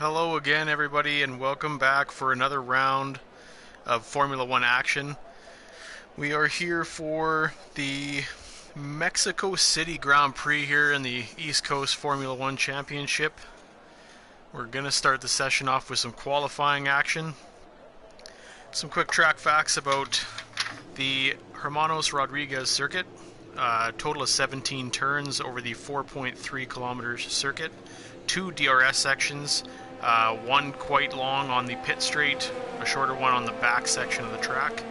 Hello again, everybody, and welcome back for another round of Formula One action. We are here for the Mexico City Grand Prix here in the East Coast Formula One Championship. We're going to start the session off with some qualifying action. Some quick track facts about the Hermanos Rodriguez circuit. Total of 17 turns over the 4.3 kilometers circuit. 2 DRS sections, one quite long on the pit straight, a shorter one on the back section of the track.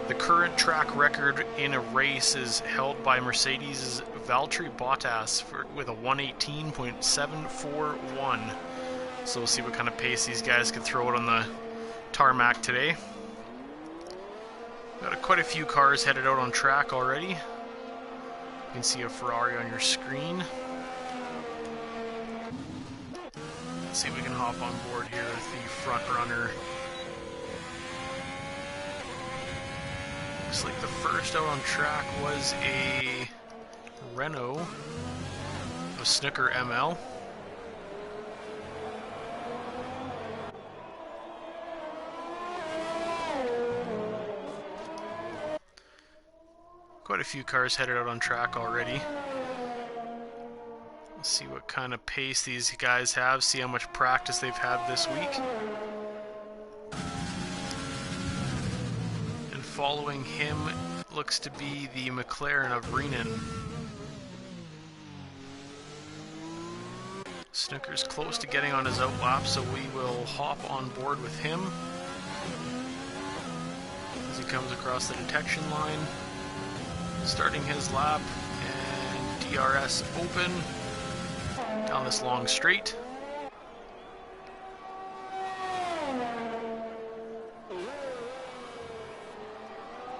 The current track record in a race is held by Mercedes' Valtteri Bottas with a 118.741. So we'll see what kind of pace these guys can throw it on the tarmac today. Got quite a few cars headed out on track already. You can see a Ferrari on your screen. Let's see if we can hop on board here with the front runner. Looks like the first out on track was a Renault, a Snooker ML. Quite a few cars headed out on track already. Let's see what kind of pace these guys have, see how much practice they've had this week. And following him looks to be the McLaren of Renan. Snooker's close to getting on his outlap, so we will hop on board with him as he comes across the detection line. Starting his lap, and DRS open down this long straight.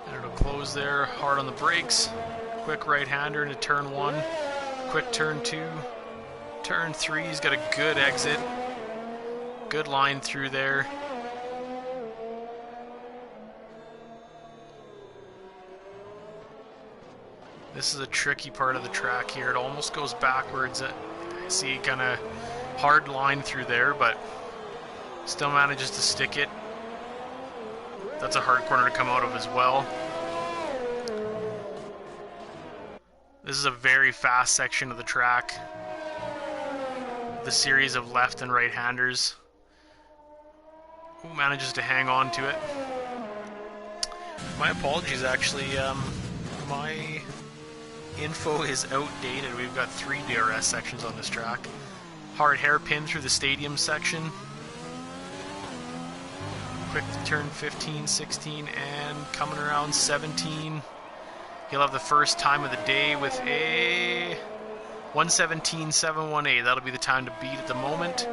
And it'll close there, hard on the brakes. Quick right-hander into turn 1, quick turn 2, turn 3, he's got a good exit. Good line through there. This is a tricky part of the track here. It almost goes backwards. I see kind of hard line through there, but still manages to stick it. That's a hard corner to come out of as well. This is a very fast section of the track. The series of left and right-handers. Who manages to hang on to it? My apologies, actually. My info is outdated. We've got 3 DRS sections on this track. Hard hairpin through the stadium section. Quick turn 15, 16, and coming around 17. He'll have the first time of the day with a 117.718. That'll be the time to beat at the moment.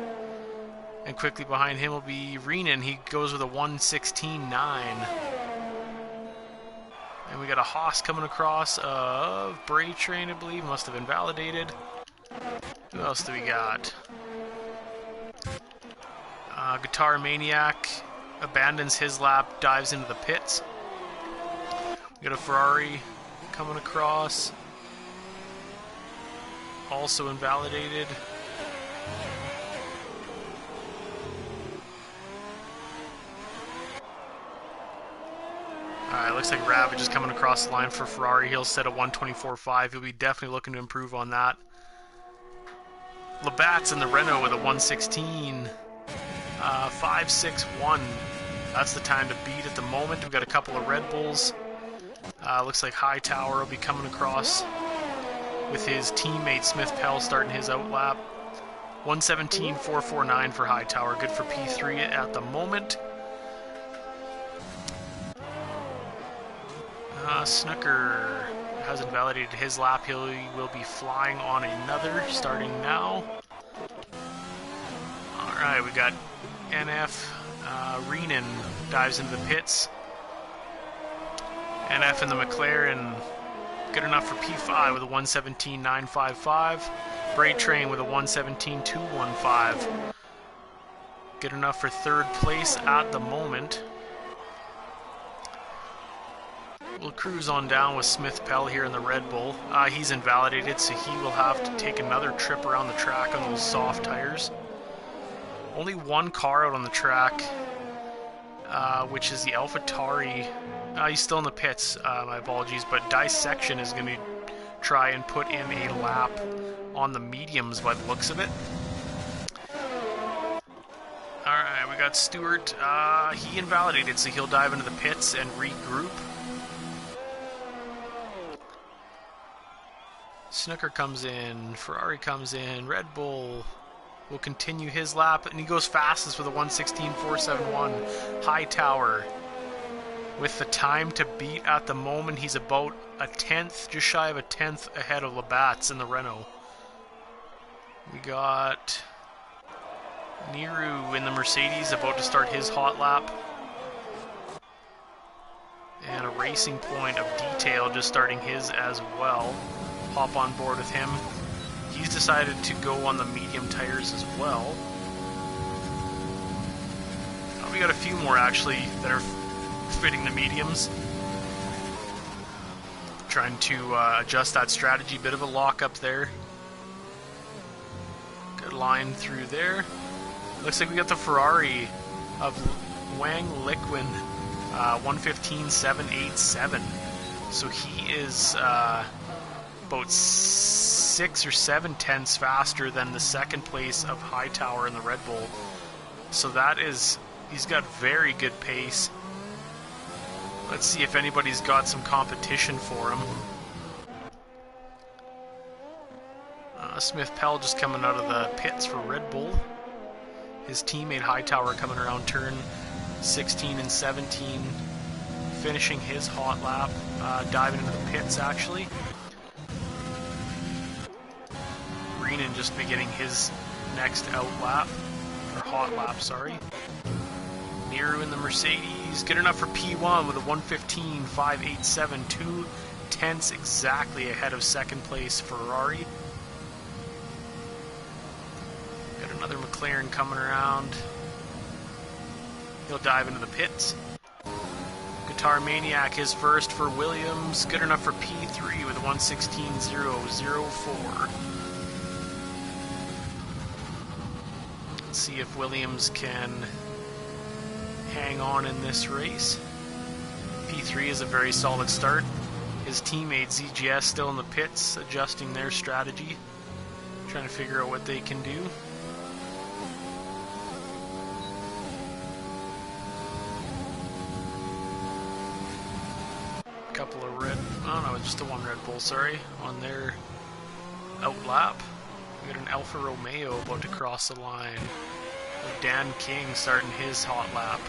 And quickly behind him will be Renan. He goes with a 116.9. And we got a Haas coming across of Bray Train, I believe. Must have been validated. Who else do we got? Guitar Maniac abandons his lap, dives into the pits. We got a Ferrari coming across. Also invalidated. Alright, looks like Ravage is coming across the line for Ferrari. He'll set a 124.5. He'll be definitely looking to improve on that. Labatt's in the Renault with a 116.561. That's the time to beat at the moment. We've got a couple of Red Bulls. Looks like Hightower will be coming across with his teammate Smith Pell starting his outlap. 117.449 for Hightower. Good for P3 at the moment. Snooker has invalidated his lap. He will be flying on another starting now. Alright, we got NF. Renan dives into the pits. NF in the McLaren. Good enough for P5 with a 117.955. Bray Train with a 117.215. Good enough for third place at the moment. We'll cruise on down with Smith Pell here in the Red Bull. He's invalidated, so he will have to take another trip around the track on those soft tires. Only one car out on the track, which is the AlphaTauri. He's still in the pits, my apologies, but Dissection is going to try and put in a lap on the mediums by the looks of it. Alright, we got Stewart. He invalidated, so he'll dive into the pits and regroup. Snooker comes in, Ferrari comes in, Red Bull will continue his lap, and he goes fastest with a 1:16.471. Hightower with the time to beat at the moment. He's about a tenth, just shy of a tenth ahead of Labatt's in the Renault. We got Niru in the Mercedes about to start his hot lap. And a Racing Point of Detail just starting his as well. Hop on board with him. He's decided to go on the medium tires as well. We got a few more actually that are fitting the mediums. Trying to adjust that strategy. Bit of a lock up there. Good line through there. Looks like we got the Ferrari of Wang Liquin, 1:15.787. So he is about 6 or 7 tenths faster than the second place of Hightower in the Red Bull. So that is, he's got very good pace. Let's see if anybody's got some competition for him. Smith Pell just coming out of the pits for Red Bull. His teammate Hightower coming around turn 16 and 17, finishing his hot lap, diving into the pits actually. Greenan just beginning his next out lap, or hot lap, sorry. Niru in the Mercedes, good enough for P1 with a 1:15.587, 2 tenths exactly ahead of second place Ferrari. Got another McLaren coming around. He'll dive into the pits. Guitar Maniac, his first for Williams, good enough for P3 with a 1:16.004. Let's see if Williams can hang on in this race. P3 is a very solid start. His teammate ZGS still in the pits, adjusting their strategy, trying to figure out what they can do. Couple of red, oh no, just the one Red Bull, sorry, on their out lap. We got an Alfa Romeo about to cross the line, with Dan King starting his hot lap.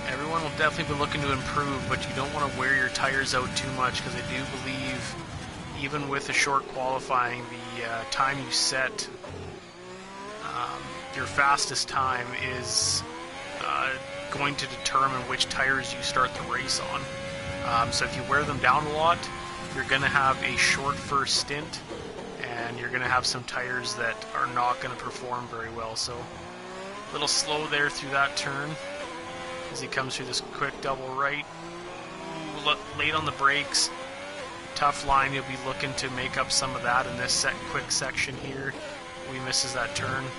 Everyone will definitely be looking to improve, but you don't want to wear your tires out too much, because I do believe even with a short qualifying, the time you set, your fastest time is going to determine which tires you start the race on. So if you wear them down a lot, you're going to have a short first stint, and you're going to have some tires that are not going to perform very well. So a little slow there through that turn as he comes through this quick double right. Ooh, late on the brakes. Tough line, he'll be looking to make up some of that in this quick section here. He misses that turn.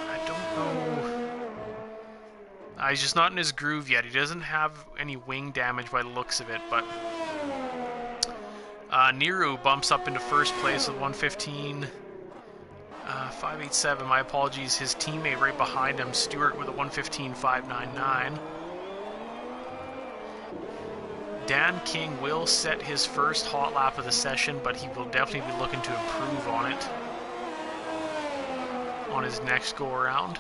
I don't know. He's just not in his groove yet. He doesn't have any wing damage by the looks of it, but Niru bumps up into first place with 1:15.587. My apologies. His teammate right behind him, Stewart, with a 1:15.599. Dan King will set his first hot lap of the session, but he will definitely be looking to improve on it on his next go around.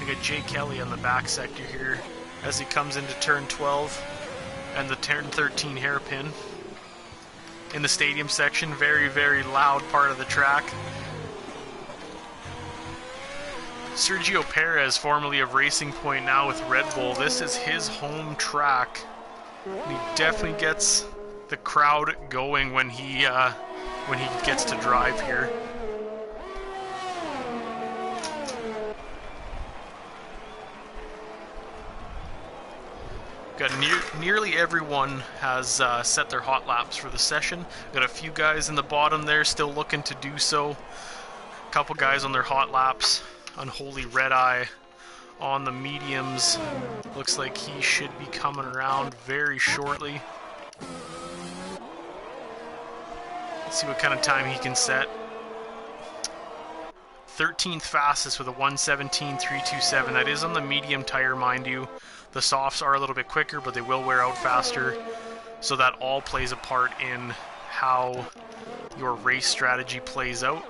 We got Jay Kelly on the back sector here as he comes into turn 12 and the turn 13 hairpin. In the stadium section, very, very loud part of the track. Sergio Perez, formerly of Racing Point, now with Red Bull. This is his home track. And he definitely gets the crowd going when he gets to drive here. Got nearly everyone has set their hot laps for the session. Got a few guys in the bottom there still looking to do so. A couple guys on their hot laps. Unholy Red Eye on the mediums. Looks like he should be coming around very shortly. Let's see what kind of time he can set. 13th fastest with a 1:17.327. That is on the medium tire, mind you. The softs are a little bit quicker, but they will wear out faster. So that all plays a part in how your race strategy plays out.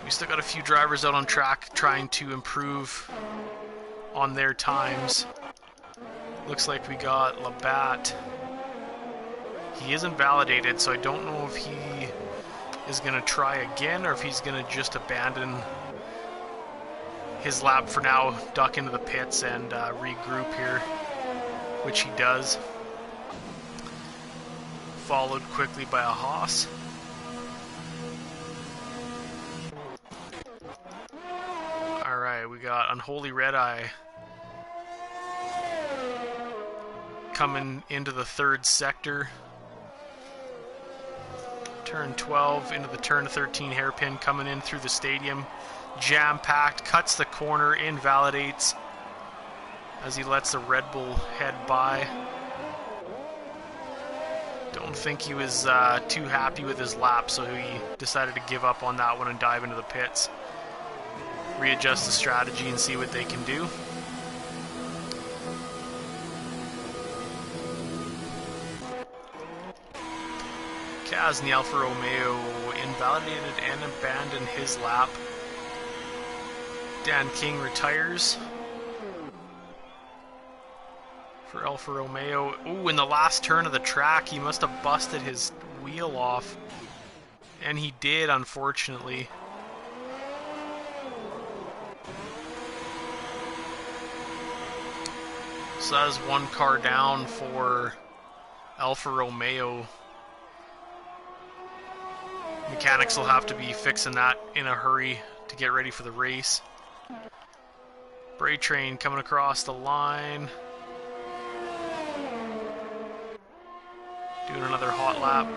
We still got a few drivers out on track trying to improve on their times. Looks like we got Labatt. He isn't validated, so I don't know if he is going to try again or if he's going to just abandon his lap for now, duck into the pits and regroup here, which he does. Followed quickly by a Haas. Alright, we got Unholy Red Eye coming into the third sector. Turn 12 into the turn 13 hairpin, coming in through the stadium. Jam-packed, cuts the corner, invalidates as he lets the Red Bull head by. Don't think he was too happy with his lap, so he decided to give up on that one and dive into the pits. Readjust the strategy and see what they can do. Kaz in the Alfa Romeo invalidated and abandoned his lap. Dan King retires for Alfa Romeo. Ooh, in the last turn of the track, he must have busted his wheel off. And he did, unfortunately. So that is one car down for Alfa Romeo. Mechanics will have to be fixing that in a hurry to get ready for the race. Bray Train coming across the line. Doing another hot lap.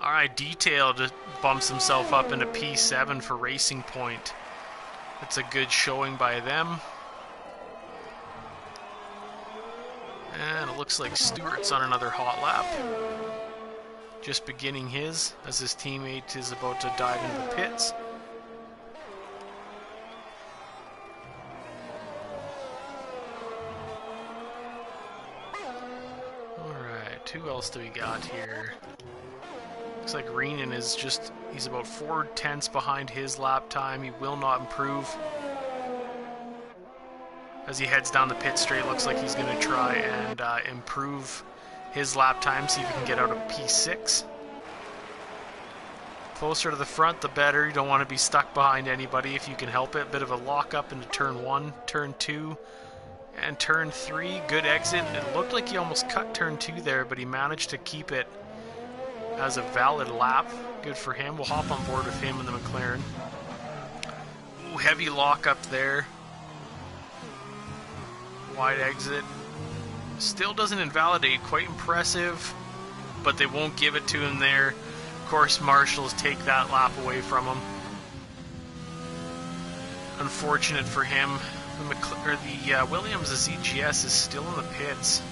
Alright, Detail just bumps himself up into P7 for Racing Point. That's a good showing by them. And it looks like Stewart's on another hot lap. Just beginning his, as his teammate is about to dive into the pits. Alright, who else do we got here? Looks like Reenan is just, he's about 4/10 behind his lap time. He will not improve. As he heads down the pit straight, looks like he's going to try and improve his lap time, see if he can get out of P6. Closer to the front, the better. You don't want to be stuck behind anybody if you can help it. Bit of a lock up into turn 1, turn 2, and turn 3. Good exit. It looked like he almost cut turn 2 there, but he managed to keep it as a valid lap. Good for him. We'll hop on board with him in the McLaren. Ooh, heavy lock up there. Wide exit. Still doesn't invalidate. Quite impressive, but they won't give it to him there. Of course, Marshals take that lap away from him. Unfortunate for him. The Williams, the ZGS, is still in the pits.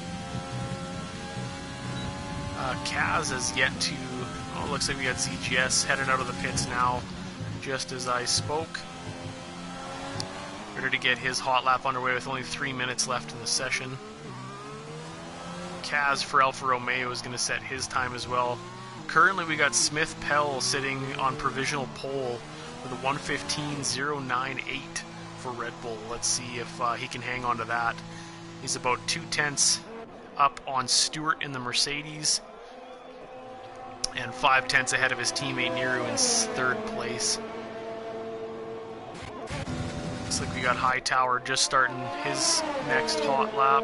Kaz has yet to... Oh, it looks like we got ZGS headed out of the pits now, just as I spoke. Ready to get his hot lap underway with only 3 minutes left in the session. Kaz for Alfa Romeo is going to set his time as well. Currently we got Smith Pell sitting on provisional pole with a 1:15.098 for Red Bull. Let's see if he can hang on to that. He's about 2/10 up on Stewart in the Mercedes and 5/10 ahead of his teammate Niru in third place. Looks like we got Hightower just starting his next hot lap.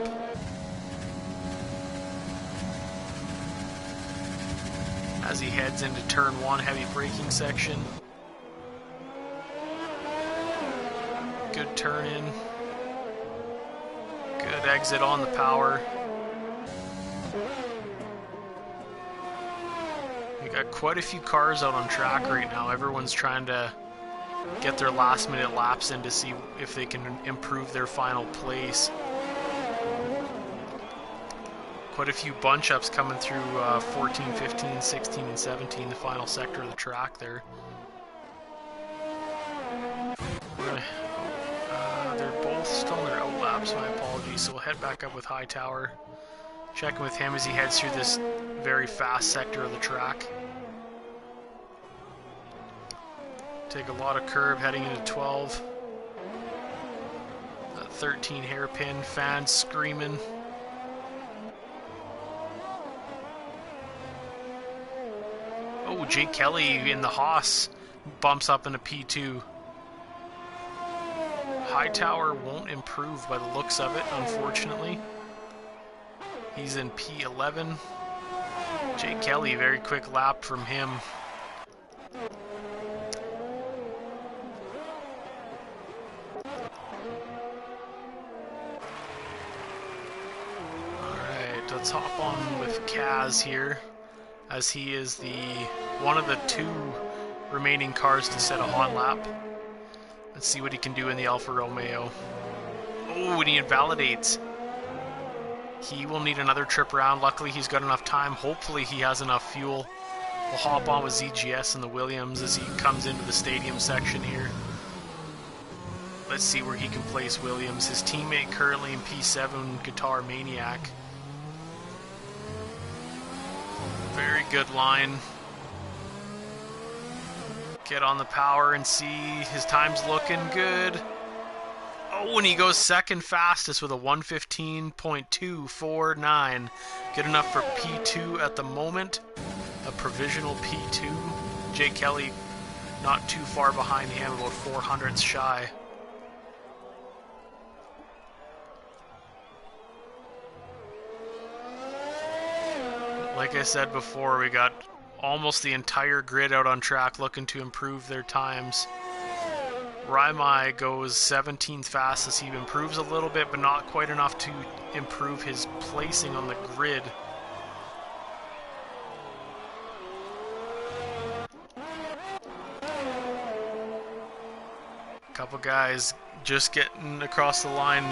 As he heads into turn 1, heavy braking section. turn in. Good exit on the power. We got quite a few cars out on track right now. Everyone's trying to get their last minute laps in to see if they can improve their final place. Quite a few bunch ups coming through 14, 15, 16, and 17, the final sector of the track there. They're both still in their out laps, my apologies, so we'll head back up with Hightower. Checking with him as he heads through this very fast sector of the track. Take a lot of curb heading into 12. That 13 hairpin, fans screaming. Oh, Jake Kelly in the Haas bumps up into P2. Hightower won't improve by the looks of it, unfortunately. He's in P11. Jake Kelly, very quick lap from him. Alright, let's hop on with Kaz here, as he is the one of the two remaining cars to set a hot lap. Let's see what he can do in the Alfa Romeo. Oh, and he invalidates. He will need another trip around. Luckily, he's got enough time. Hopefully, he has enough fuel. We'll hop on with ZGS and the Williams as he comes into the stadium section here. Let's see where he can place Williams. His teammate currently in P7, Guitar Maniac. Very good line. Get on the power and see. His time's looking good. Oh, and he goes second fastest with a 1:15.249. Good enough for P2 at the moment. A provisional P2. Jake Kelly not too far behind him, about 400ths shy. Like I said before, we got almost the entire grid out on track looking to improve their times. Raimai goes 17th fastest. He improves a little bit, but not quite enough to improve his placing on the grid. A couple guys just getting across the line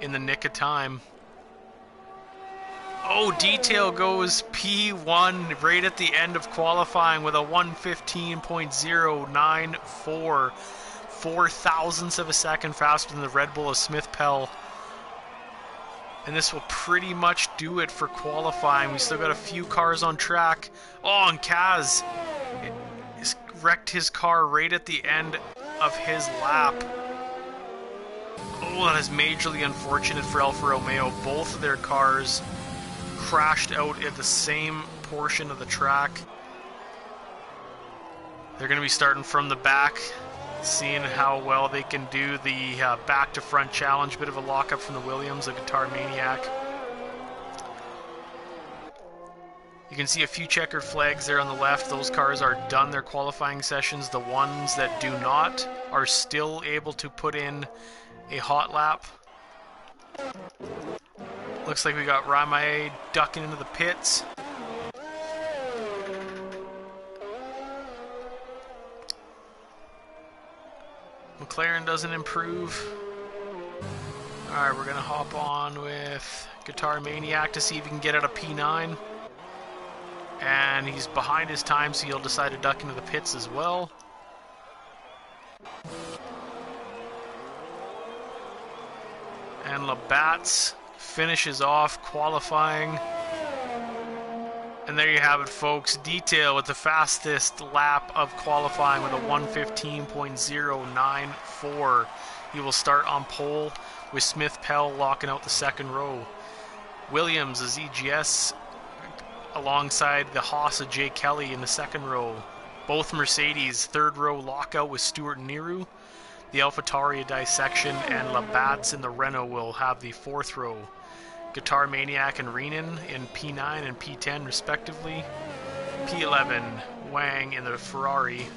in the nick of time. Oh, Detail goes P1 right at the end of qualifying with a 1:15.094. 4,000ths of a second faster than the Red Bull of Smith Pell. And this will pretty much do it for qualifying. We still got a few cars on track. Oh, and Kaz wrecked his car right at the end of his lap. Oh, that is majorly unfortunate for Alfa Romeo. Both of their cars crashed out at the same portion of the track. They're going to be starting from the back, seeing how well they can do the back to front challenge. Bit of a lockup from the Williams, the Guitar Maniac. You can see a few checkered flags there on the left. Those cars are done their qualifying sessions. The ones that do not are still able to put in a hot lap. Looks like we got Raimai ducking into the pits. McLaren doesn't improve. Alright, we're going to hop on with Guitar Maniac to see if he can get out of P9. And he's behind his time, so he'll decide to duck into the pits as well. And Labatt's finishes off qualifying. And there you have it, folks. Detail with the fastest lap of qualifying with a 1:15.094. He will start on pole with Smith Pell locking out the second row. Williams, the ZGS, alongside the Haas of Jay Kelly in the second row. Both Mercedes, third row lockout with Stuart Niru. The AlphaTauri dissection and Labatt's in the Renault will have the fourth row. Guitar Maniac and Renan in P9 and P10 respectively. P11, Wang in the Ferrari.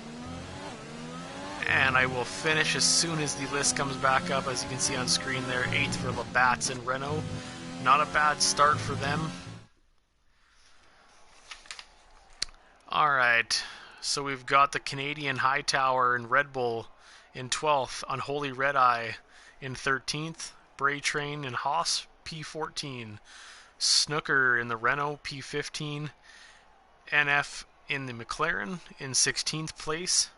And I will finish as soon as the list comes back up. As you can see on screen there, 8th for Labatt's and Renault. Not a bad start for them. Alright, so we've got the Canadian Hightower and Red Bull in 12th, Unholy Red Eye in 13th, Bray Train and Haas P14, Snooker in the Renault P15, NF in the McLaren in 16th place,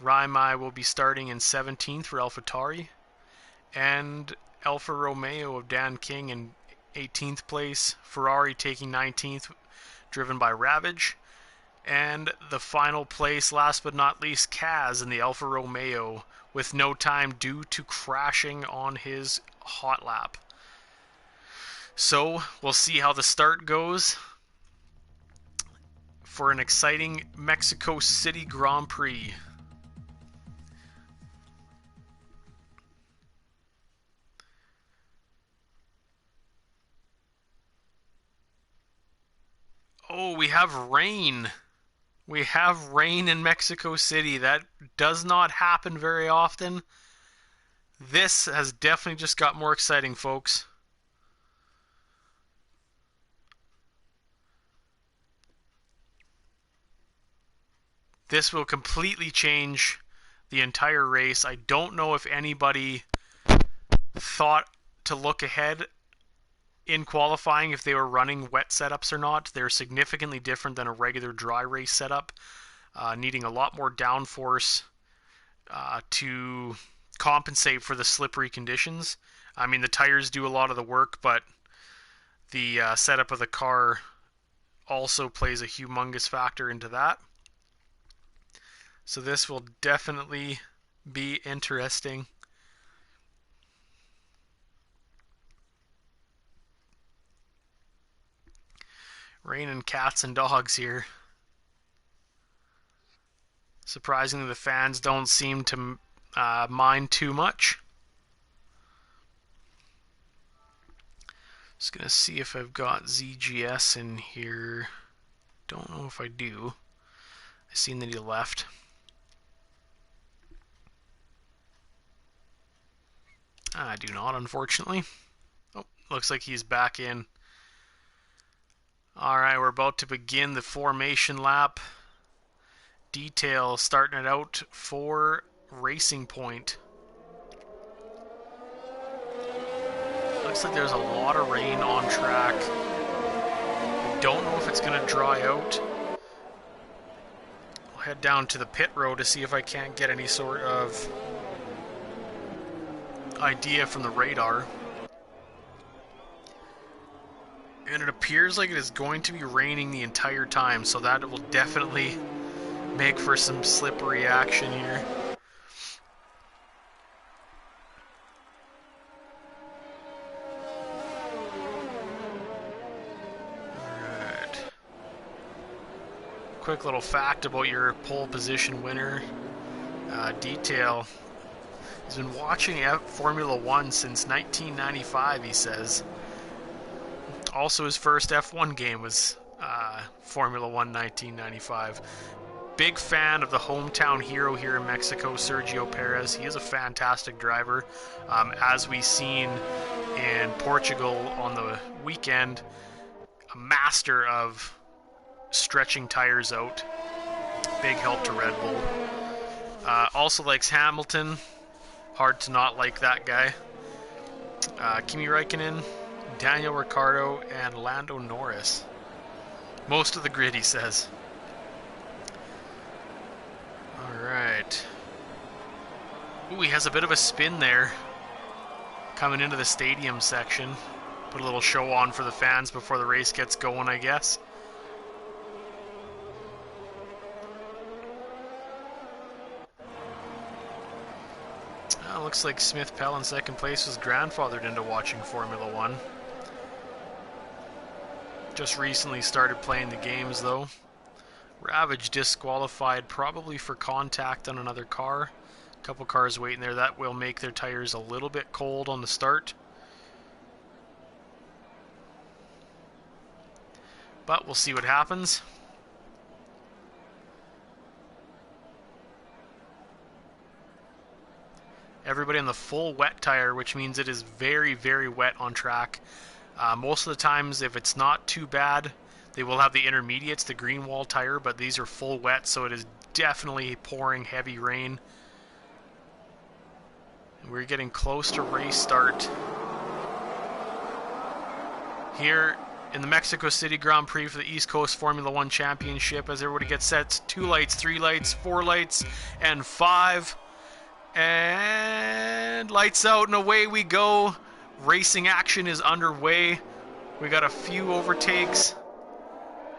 Raimai will be starting in 17th for AlphaTauri, and Alfa Romeo of Dan King in 18th place, Ferrari taking 19th, driven by Ravage, and the final place, last but not least, Kaz in the Alfa Romeo with no time due to crashing on his hot lap. So we'll see how the start goes for an exciting Mexico City Grand Prix. Oh, we have rain. We have rain in Mexico City. That does not happen very often. This has definitely just got more exciting, folks. This will completely change the entire race. I don't know if anybody thought to look ahead in qualifying if they were running wet setups or not. They're significantly different than a regular dry race setup, needing a lot more downforce to compensate for the slippery conditions. I mean, the tires do a lot of the work, but the setup of the car also plays a humongous factor into that. So this will definitely be interesting. Raining cats and dogs here. Surprisingly, the fans don't seem to mind too much. Just gonna see if I've got ZGS in here. Don't know if I do. I seen that he left. I do not, unfortunately. Oh, looks like he's back in. Alright, we're about to begin the formation lap. Detail starting it out for Racing Point. Looks like there's a lot of rain on track. I don't know if it's going to dry out. I'll head down to the pit road to see if I can't get any sort of idea from the radar. And it appears like it is going to be raining the entire time, so that will definitely make for some slippery action here. Alright. Quick little fact about your pole position winner. Detail. He's been watching Formula 1 since 1995, he says. Also, his first F1 game was Formula 1 1995. Big fan of the hometown hero here in Mexico, Sergio Perez. He is a fantastic driver. As we've seen in Portugal on the weekend, a master of stretching tires out. Big help to Red Bull. Also likes Hamilton. Hard to not like that guy. Kimi Räikkönen, Daniel Ricciardo, and Lando Norris. Most of the grid, he says. Alright. Ooh, he has a bit of a spin there. Coming into the stadium section. Put a little show on for the fans before the race gets going, I guess. Looks like Smith Pell in second place was grandfathered into watching Formula 1. Just recently started playing the games though. Ravage disqualified probably for contact on another car. A couple cars waiting there. That will make their tires a little bit cold on the start. But we'll see what happens. everybody on the full wet tire, which means it is very, very wet on track. Most of the times, if it's not too bad, they will have the intermediates, the green wall tire, but these are full wet, so it is definitely pouring heavy rain. And we're getting close to race start here in the Mexico City Grand Prix for the East Coast Formula 1 Championship, as everybody gets set. 2 lights, 3 lights, 4 lights, and 5. And lights out and away we go. Racing action is underway. We got a few overtakes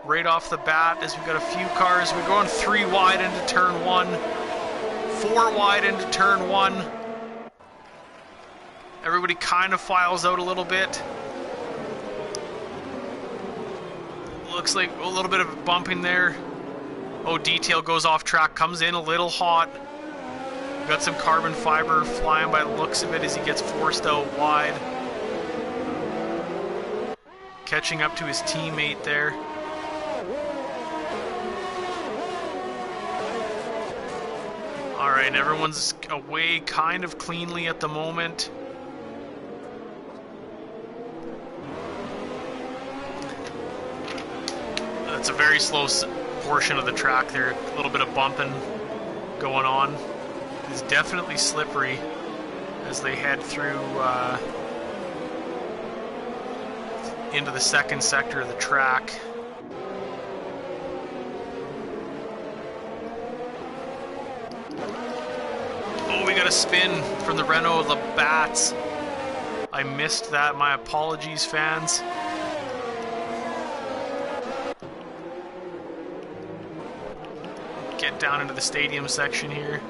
right off the bat as we got a few cars. We're going 3 wide into turn 1, 4 wide into turn 1. Everybody kind of files out a little bit. Looks like a little bit of bumping there. Oh, detail goes off track, comes in a little hot. Got some carbon fiber flying by the looks of it as he gets forced out wide. Catching up to his teammate there. Alright, everyone's away kind of cleanly at the moment. It's a very slow portion of the track there. A little bit of bumping going on. It's definitely slippery as they head through into the second sector of the track. Oh, we got a spin from the Renault Labatts. I missed that. My apologies, fans. Get down into the stadium section here.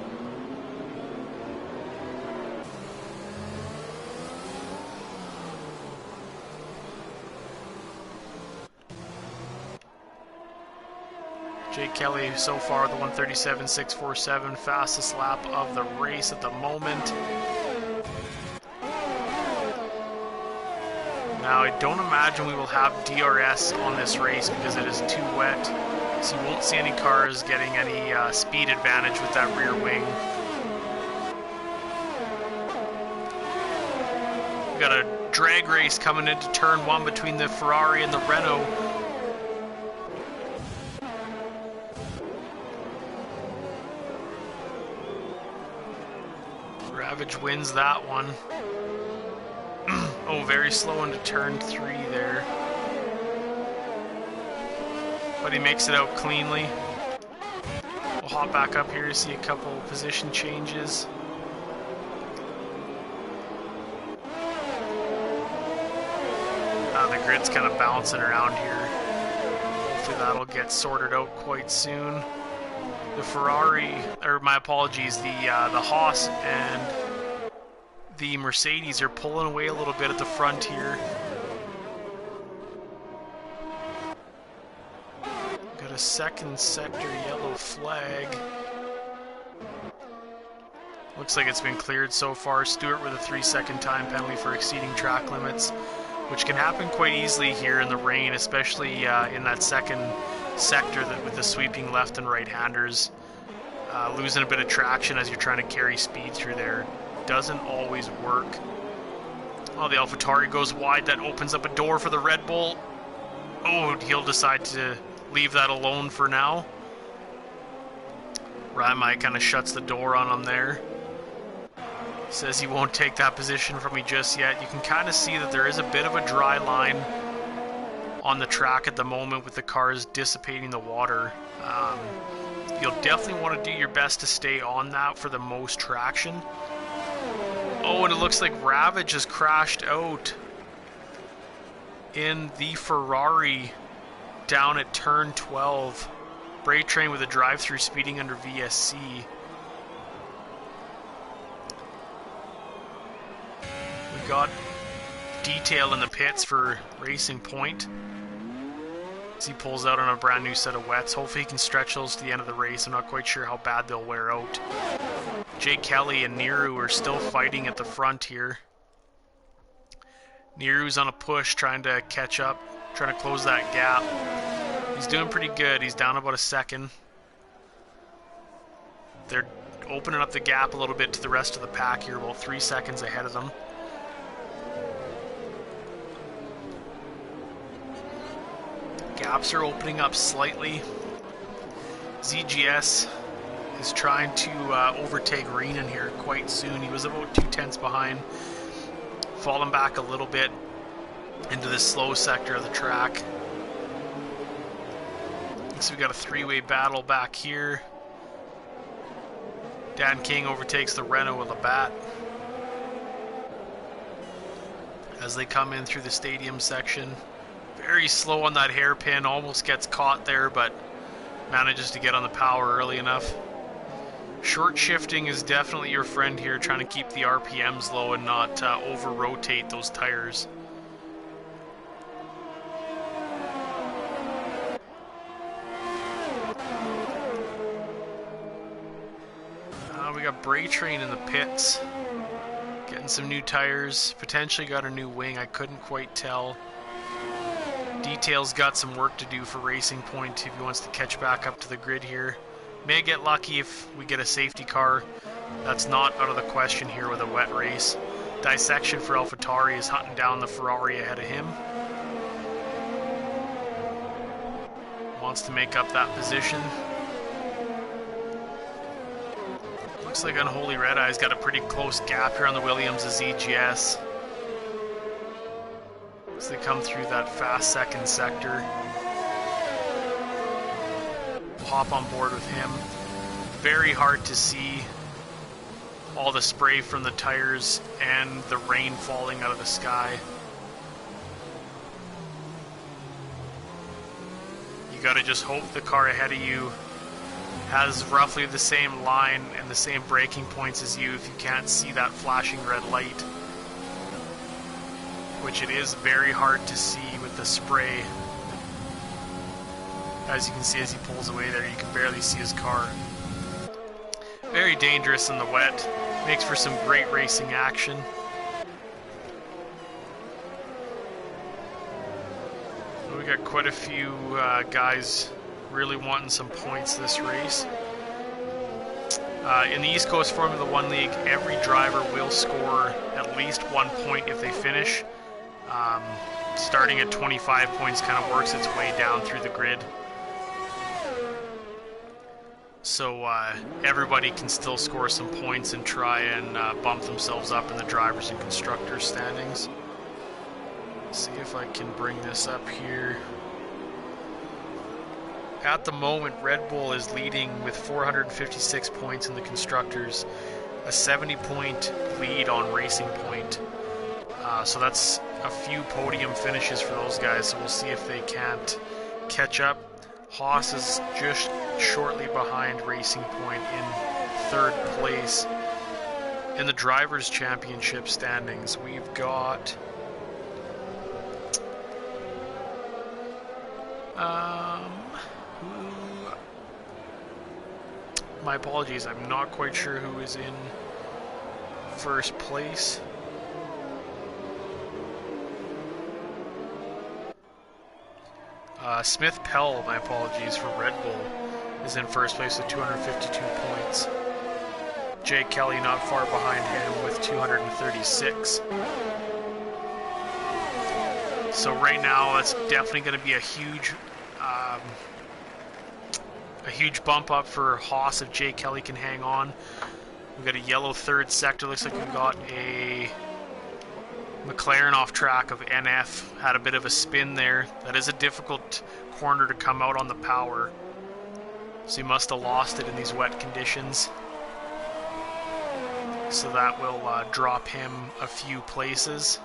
Jake Kelly so far the 137.647, fastest lap of the race at the moment. Now I don't imagine we will have DRS on this race because it is too wet. So you won't see any cars getting any speed advantage with that rear wing. We got a drag race coming into turn 1 between the Ferrari and the Renault. Ravage wins that one. Oh, very slow into turn 3 there. But he makes it out cleanly. We'll hop back up here to see a couple position changes. The grid's kind of bouncing around here. Hopefully that'll get sorted out quite soon. The Ferrari, or my apologies, the Haas and the Mercedes are pulling away a little bit at the front here. Got a second sector yellow flag. Looks like it's been cleared so far. Stewart with a 3-second time penalty for exceeding track limits, which can happen quite easily here in the rain, especially in that second sector with the sweeping left and right-handers. Losing a bit of traction as you're trying to carry speed through there doesn't always work. Oh, the AlphaTauri goes wide. That opens up a door for the Red Bull. Oh, he'll decide to leave that alone for now. Ryan kind of shuts the door on him there. Says he won't take that position from me just yet. You can kind of see that there is a bit of a dry line on the track at the moment with the cars dissipating the water. You'll definitely want to do your best to stay on that for the most traction. Oh, and it looks like Ravage has crashed out in the Ferrari down at turn 12. Brake Train with a drive-through speeding under VSC. We got detail in the pits for Racing Point as he pulls out on a brand new set of wets. Hopefully he can stretch those to the end of the race. I'm not quite sure how bad they'll wear out. Jake Kelly and Niru are still fighting at the front here. Niru's on a push trying to catch up, trying to close that gap. He's doing pretty good. He's down about a second. They're opening up the gap a little bit to the rest of the pack here, about 3 seconds ahead of them. Gaps are opening up slightly. ZGS is trying to overtake Reenan here quite soon. He was about 2/10 behind, falling back a little bit into this slow sector of the track. So we got a three-way battle back here. Dan King overtakes the Renault with a bat as they come in through the stadium section. Very slow on that hairpin, almost gets caught there, but manages to get on the power early enough. Short shifting is definitely your friend here, trying to keep the RPMs low and not over-rotate those tires. We got Bray Train in the pits, getting some new tires, potentially got a new wing, I couldn't quite tell. Detail's got some work to do for Racing Point if he wants to catch back up to the grid here. May get lucky if we get a safety car. That's not out of the question here with a wet race. Dissection for AlphaTauri is hunting down the Ferrari ahead of him. Wants to make up that position. Looks like Unholy Red Eye's got a pretty close gap here on the Williams of ZGS. As they come through that fast second sector. We'll hop on board with him. Very hard to see all the spray from the tires and the rain falling out of the sky. You gotta just hope the car ahead of you has roughly the same line and the same braking points as you if you can't see that flashing red light, which it is very hard to see with the spray. As you can see as he pulls away there, you can barely see his car. Very dangerous in the wet, makes for some great racing action. We got quite a few guys really wanting some points this race. In the East Coast Formula 1 League, every driver will score at least 1 point if they finish. Starting at 25 points kind of works its way down through the grid. So everybody can still score some points and try and bump themselves up in the drivers and constructors standings. Let's see if I can bring this up here. At the moment, Red Bull is leading with 456 points in the constructors, a 70-point lead on Racing Point. So that's a few podium finishes for those guys, so we'll see if they can't catch up. Haas is just shortly behind Racing Point in third place. In the Drivers' Championship standings, we've got my apologies, I'm not quite sure who is in first place. Smith Pell, my apologies, for Red Bull is in first place with 252 points. Jay Kelly not far behind him with 236. So right now, that's definitely going to be a huge bump up for Haas if Jay Kelly can hang on. We've got a yellow third sector. Looks like we've got a McLaren off track of NF. Had a bit of a spin there. That is a difficult corner to come out on the power. So he must have lost it in these wet conditions. So that will drop him a few places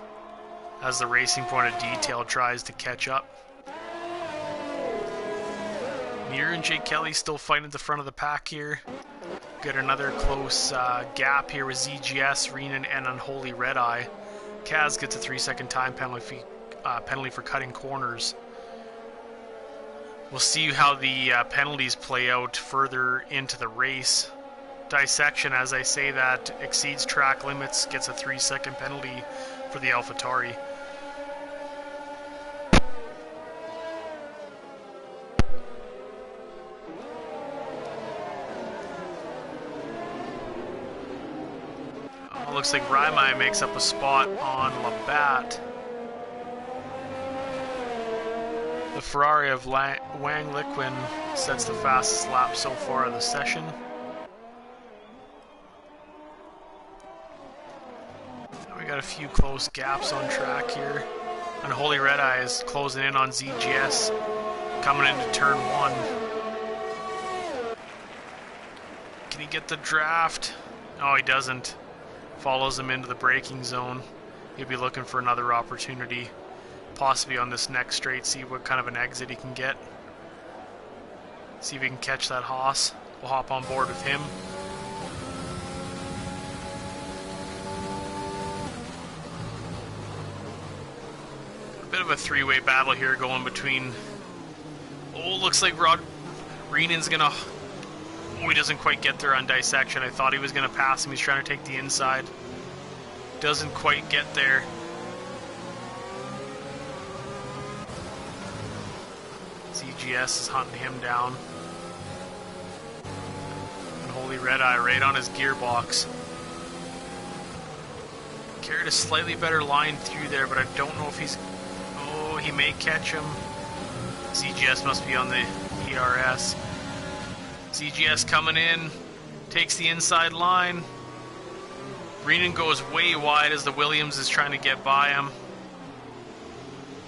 as the Racing Point of Detail tries to catch up. Mir and Jay Kelly still fighting at the front of the pack here. Got another close gap here with ZGS, Reenan, and Unholy Red Eye. Kaz gets a 3-second time penalty for cutting corners. We'll see how the penalties play out further into the race. Dissection, as I say that, exceeds track limits, gets a 3-second penalty for the AlphaTauri. looks like Raimai makes up a spot on Labatt. The Ferrari of Wang Liquin sets the fastest lap so far of the session. We got a few close gaps on track here. Unholy Red Eye is closing in on ZGS, coming into turn 1. Can he get the draft? Oh, he doesn't. Follows him into the braking zone. He'll be looking for another opportunity, possibly on this next straight, see what kind of an exit he can get. See if he can catch that Haas. We'll hop on board with him. A bit of a three-way battle here going between... Oh, looks like Reenan's gonna... Oh, he doesn't quite get there on dissection. I thought he was gonna pass him. He's trying to take the inside. Doesn't quite get there. ZGS is hunting him down. Unholy Red Eye right on his gearbox. Carried a slightly better line through there, but I don't know if he's... Oh, he may catch him. ZGS must be on the ERS. ZGS coming in, takes the inside line. Reenan goes way wide as the Williams is trying to get by him.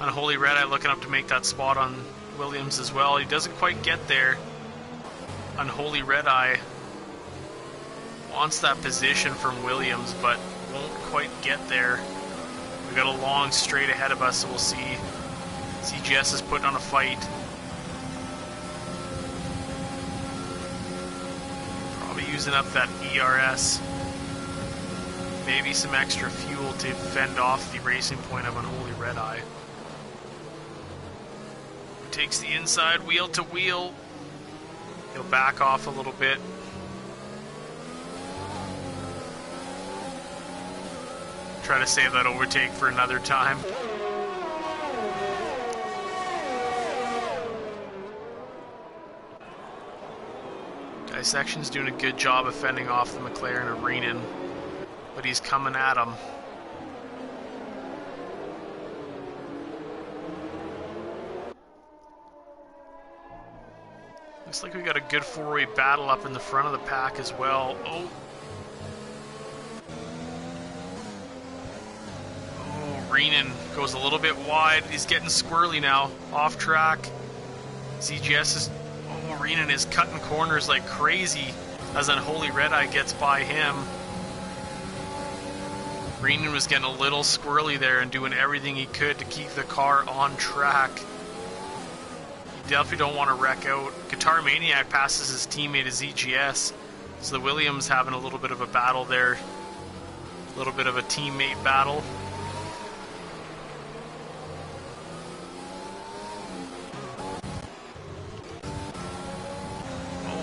Unholy Red Eye looking up to make that spot on Williams as well. He doesn't quite get there. Unholy Red Eye wants that position from Williams, but won't quite get there. We've got a long straight ahead of us, so we'll see. ZGS is putting on a fight. Probably using up that ERS. Maybe some extra fuel to fend off the racing point of Unholy Red Eye. Takes the inside wheel to wheel. He'll back off a little bit. Try to save that overtake for another time. Dissection's doing a good job of fending off the McLaren of Reenan, but he's coming at him. Looks like we got a good four-way battle up in the front of the pack as well. Oh, Reenan goes a little bit wide. He's getting squirrely now. Off track. ZGS is... Oh, Reenan is cutting corners like crazy as Unholy Red Eye gets by him. Reenan was getting a little squirrely there and doing everything he could to keep the car on track. You definitely don't want to wreck out. Guitar Maniac passes his teammate as ZGS. So the Williams having a little bit of a battle there. A little bit of a teammate battle.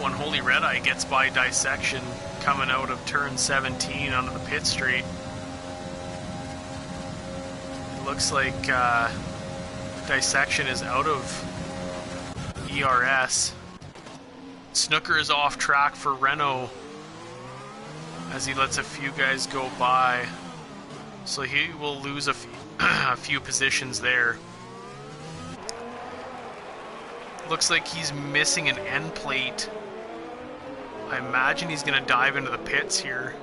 Unholy Red Eye gets by Dissection coming out of turn 17 onto the pit straight. It looks like Dissection is out of ERS. Snooker is off track for Renault as he lets a few guys go by. So he will lose a few positions there. Looks like he's missing an end plate. I imagine he's going to dive into the pits here.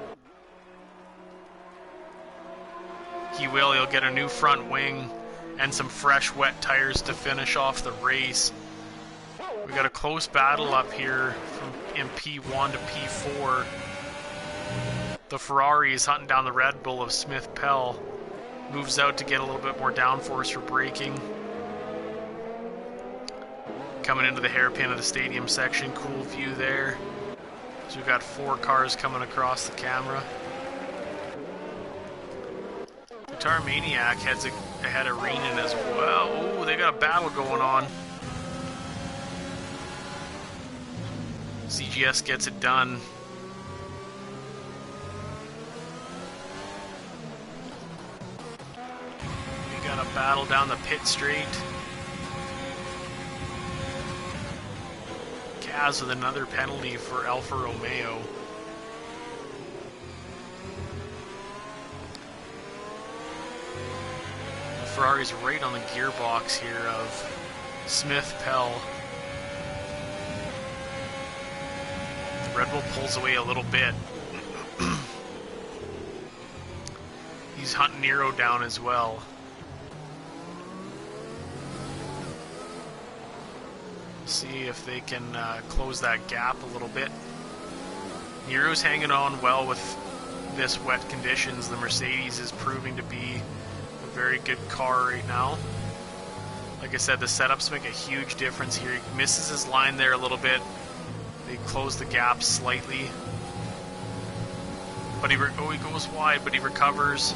He will. He'll get a new front wing and some fresh wet tires to finish off the race. We got a close battle up here from P1 to P4. The Ferrari is hunting down the Red Bull of Smith Pell. Moves out to get a little bit more downforce for braking. Coming into the hairpin of the stadium section. Cool view there. So we've got 4 cars coming across the camera. Guitar Maniac heads ahead of Reenan as well. Oh, they got a battle going on. ZGS gets it done. We got a battle down the pit straight. Kaz with another penalty for Alfa Romeo. Ferrari's right on the gearbox here of Smith Pell. The Red Bull pulls away a little bit. He's hunting Nero down as well. See if they can close that gap a little bit. Nero's hanging on well with this wet conditions. The Mercedes is proving to be a very good car right now. Like I said, the setups make a huge difference here. He misses his line there a little bit. They close the gap slightly. But he goes wide, but he recovers.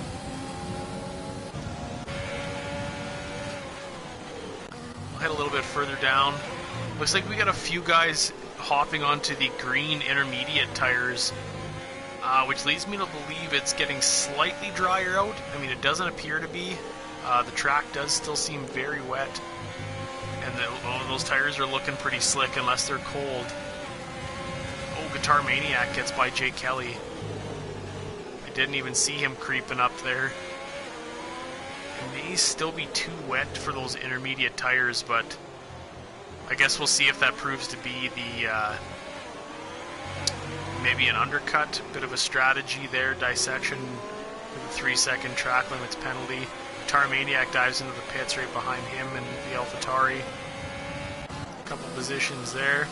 I'll head a little bit further down. Looks like we got a few guys hopping onto the green intermediate tires, which leads me to believe it's getting slightly drier out. I mean, it doesn't appear to be. The track does still seem very wet, and those tires are looking pretty slick unless they're cold. Oh, Guitar Maniac gets by Jay Kelly. I didn't even see him creeping up there. It may still be too wet for those intermediate tires, but I guess we'll see if that proves to be the maybe an undercut, bit of a strategy there, dissection with a 3-second track limits penalty. Guitar Maniac dives into the pits right behind him and the AlphaTauri. A couple positions there.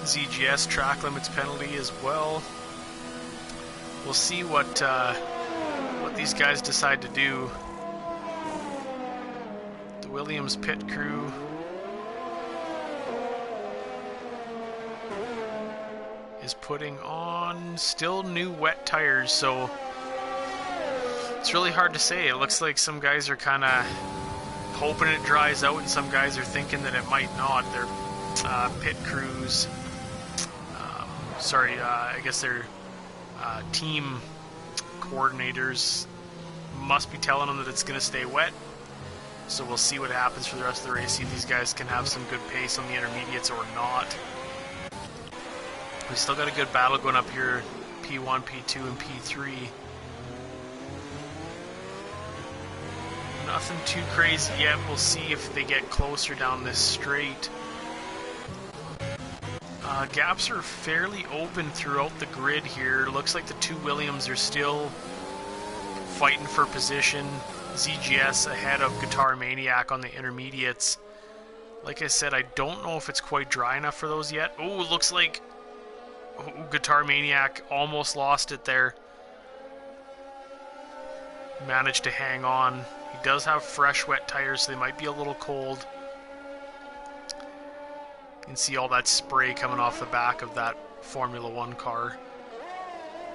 ZGS track limits penalty as well. We'll see what these guys decide to do. The Williams pit crew is putting on still new wet tires, so it's really hard to say. It looks like some guys are kind of hoping it dries out, and some guys are thinking that it might not. Their pit crews, I guess their team coordinators must be telling them that it's going to stay wet. So we'll see what happens for the rest of the race, see if these guys can have some good pace on the intermediates or not. We still got a good battle going up here, P1, P2, and P3. Nothing too crazy yet. We'll see if they get closer down this straight. Gaps are fairly open throughout the grid here. Looks like the two Williams are still fighting for position. ZGS ahead of Guitar Maniac on the intermediates. Like I said, I don't know if it's quite dry enough for those yet. Oh, it looks like Guitar Maniac almost lost it there. Managed to hang on. He does have fresh, wet tires, so they might be a little cold. You can see all that spray coming off the back of that Formula 1 car.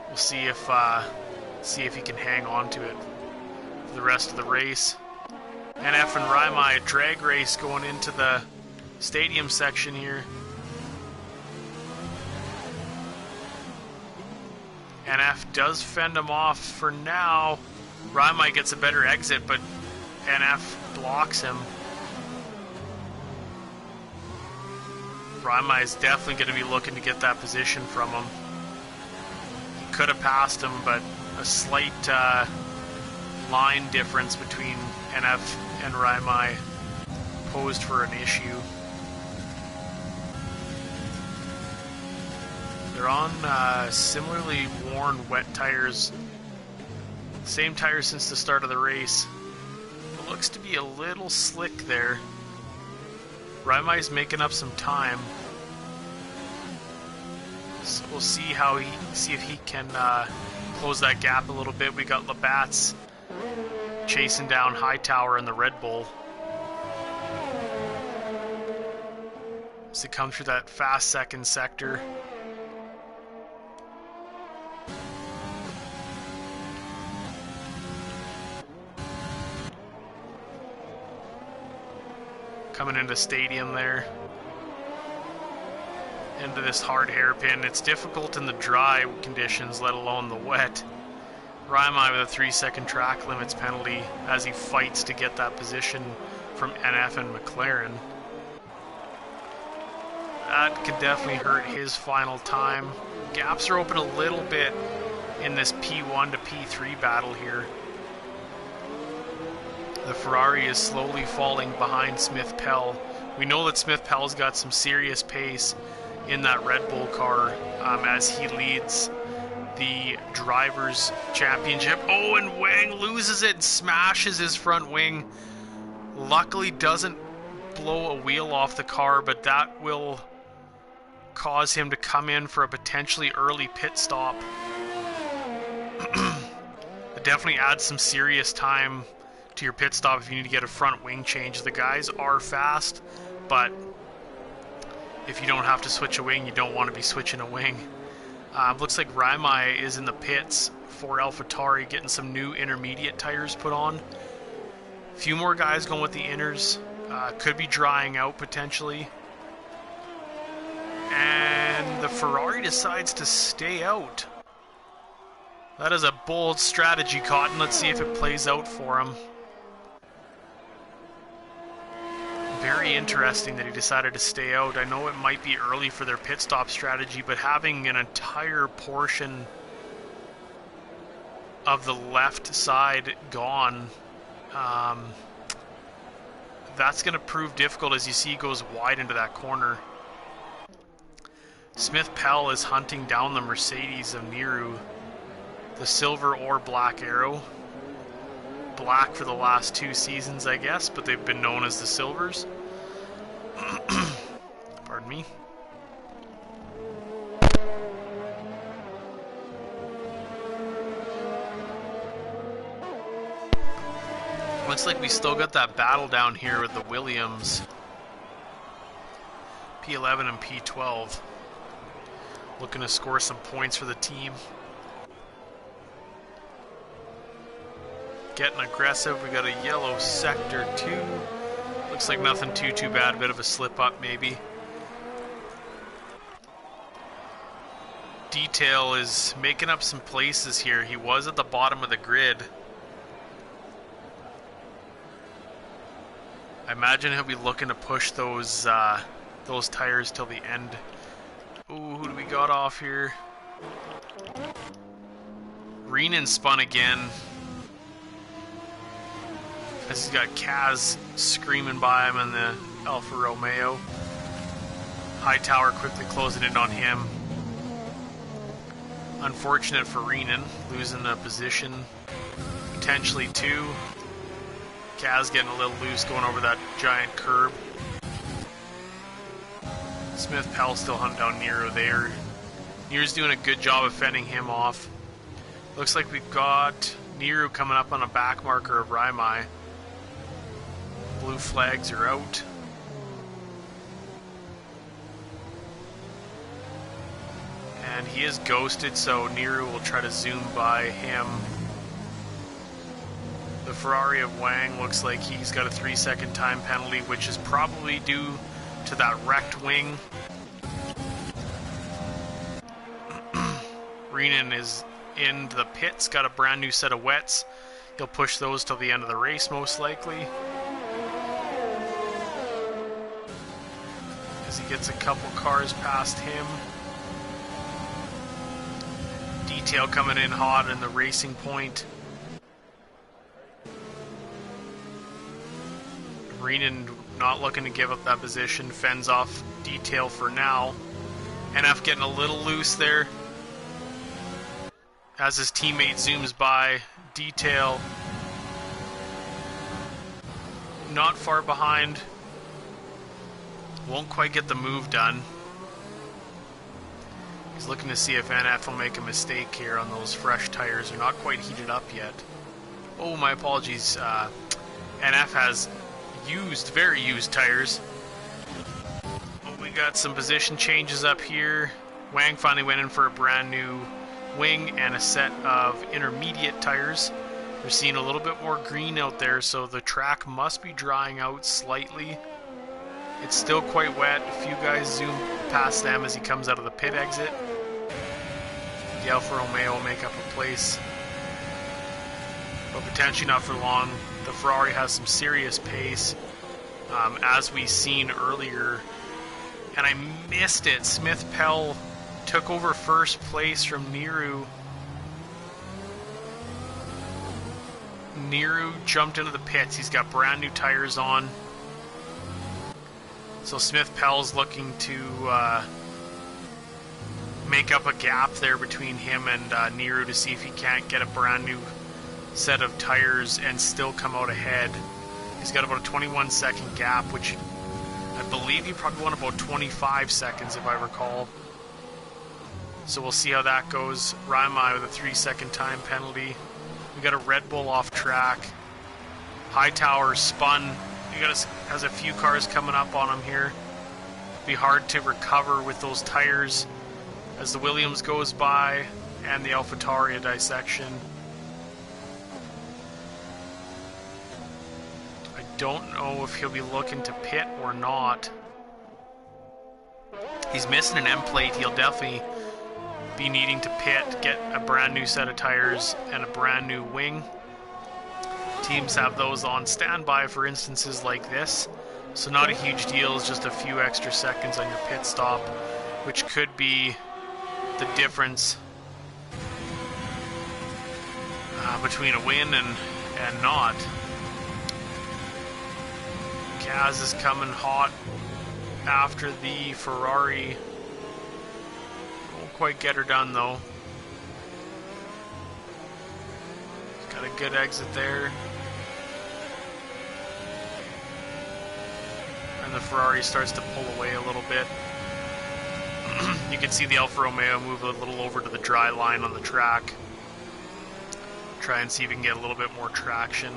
We'll see if he can hang on to it for the rest of the race. NF and Raimai, a drag race going into the stadium section here. NF does fend him off for now. Raimai gets a better exit, but NF blocks him. Raimai is definitely going to be looking to get that position from him. He could have passed him, but a slight line difference between NF and Raimai posed for an issue. They're on similarly worn wet tires. Same tires since the start of the race. It looks to be a little slick there. Raimai's making up some time. So we'll see if he can close that gap a little bit. We got Labatt's chasing down Hightower in the Red Bull. As they come through that fast second sector. Coming into stadium there. Into this hard hairpin. It's difficult in the dry conditions, let alone the wet. Raimai with a 3-second track limits penalty as he fights to get that position from NF and McLaren. That could definitely hurt his final time. Gaps are open a little bit. in this P1 to P3 battle here. The Ferrari is slowly falling behind Smith Pell. We know that Smith Pell's got some serious pace in that Red Bull car as he leads the Drivers' Championship. Oh, and Wang loses it and smashes his front wing. Luckily doesn't blow a wheel off the car, but that will cause him to come in for a potentially early pit stop. It definitely adds some serious time to your pit stop if you need to get a front wing change. The guys are fast, but if you don't have to switch a wing, you don't want to be switching a wing. Looks like Raimai is in the pits for AlphaTauri, getting some new intermediate tires put on. A few more guys going with the inners. Could be drying out potentially. And the Ferrari decides to stay out. That is a bold strategy, Cotton. Let's see if it plays out for him. Very interesting that he decided to stay out. I know it might be early for their pit stop strategy, but having an entire portion of the left side gone, that's going to prove difficult as you see he goes wide into that corner. Smith Pell is hunting down the Mercedes of Niru, the silver or black arrow. Black for the last 2 seasons, I guess, but they've been known as the silvers. Pardon me. Looks like we still got that battle down here with the Williams. P11 and P12. Looking to score some points for the team. Getting aggressive. We got a yellow sector 2. Looks like nothing too bad. A bit of a slip up maybe. Detail is making up some places here. He was at the bottom of the grid. I imagine he'll be looking to push those tires till the end. Ooh, who do we got off here? Renan spun again. As he's got Kaz screaming by him in the Alfa Romeo. Hightower quickly closing in on him. Unfortunate for Renan, losing a position, potentially 2. Kaz getting a little loose going over that giant curb. Smith Pell still hunting down Nero there. Nero's doing a good job of fending him off. Looks like we've got Nero coming up on a back marker of Raimai. Blue flags are out. And he is ghosted, so Nero will try to zoom by him. The Ferrari of Wang looks like he's got a 3-second time penalty, which is probably due to that wrecked wing. Renan is in the pits, got a brand new set of wets. He'll push those till the end of the race most likely. As he gets a couple cars past him. Detail coming in hot in the racing point. Renan not looking to give up that position, fends off Detail for now. NF getting a little loose there. As his teammate zooms by, Detail not far behind. Won't quite get the move done. He's looking to see if NF will make a mistake here on those fresh tires. They're not quite heated up yet. Oh, my apologies. NF has very used tires. We got some position changes up here. Wang finally went in for a brand new wing and a set of intermediate tires. We're seeing a little bit more green out there, so the track must be drying out slightly. It's still quite wet. A few guys zoom past them as he comes out of the pit exit. The Alfa Romeo will make up a place, but potentially not for long. The Ferrari has some serious pace, as we seen earlier. And I missed it. Smith Pell took over first place from Niru Niru jumped into the pits. He's got brand new tires on. So Smith Pell's looking to make up a gap there between him and Niru to see if he can't get a brand new set of tires and still come out ahead. He's got about a 21-second gap, which I believe he probably won about 25 seconds if I recall. So we'll see how that goes. Raimai with a 3-second time penalty. We got a Red Bull off track. Hightower spun. Has a few cars coming up on him here. Be hard to recover with those tires as the Williams goes by and the AlphaTauri dissection. I don't know if he'll be looking to pit or not. He's missing an M plate. He'll definitely be needing to pit, get a brand new set of tires and a brand new wing. Teams have those on standby for instances like this, so not a huge deal. It's just a few extra seconds on your pit stop, which could be the difference between a win and not. Kaz is coming hot after the Ferrari. Won't quite get her done though. Got a good exit there. And the Ferrari starts to pull away a little bit. You can see the Alfa Romeo move a little over to the dry line on the track. Try and see if we can get a little bit more traction.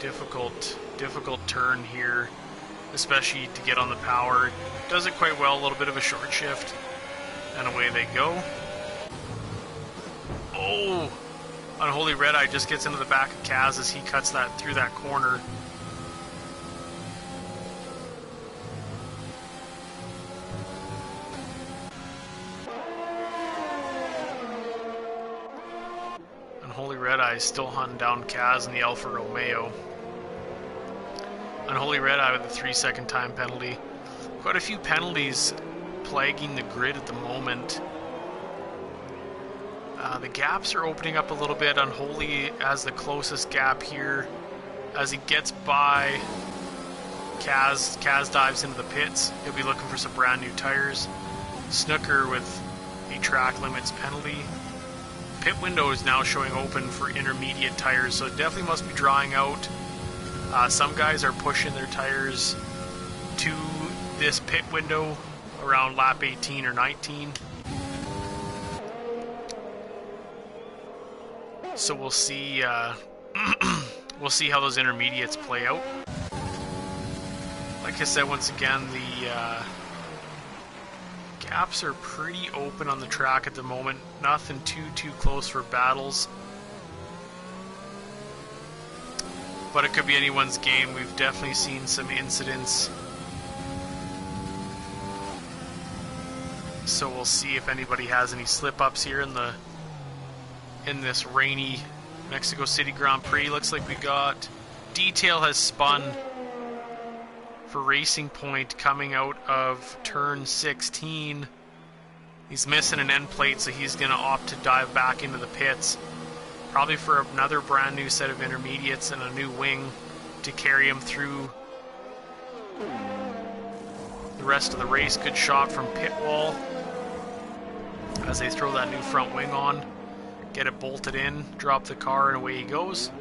Difficult turn here, especially to get on the power. Does it quite well, a little bit of a short shift, and away they go. Oh! Unholy Red Eye just gets into the back of Kaz as he cuts that through that corner. Unholy Red Eye is still hunting down Kaz in the Alfa Romeo. Unholy Red Eye with a 3-second time penalty. Quite a few penalties plaguing the grid at the moment. The gaps are opening up a little bit. Unholy has the closest gap here. As he gets by Kaz dives into the pits. He'll be looking for some brand new tires. Snooker with a track limits penalty. Pit window is now showing open for intermediate tires, so it definitely must be drying out. Some guys are pushing their tires to this pit window around lap 18 or 19. So we'll see. We'll see how those intermediates play out. Like I said, once again, the gaps are pretty open on the track at the moment. Nothing too close for battles. But it could be anyone's game. We've definitely seen some incidents. So we'll see if anybody has any slip-ups here in this rainy Mexico City Grand Prix. Looks like we got Detail has spun for Racing Point coming out of turn 16. He's missing an end plate, so he's going to opt to dive back into the pits. Probably for another brand new set of intermediates and a new wing to carry him through the rest of the race. Good shot from pit wall as they throw that new front wing on. Get it bolted in, drop the car, and away he goes.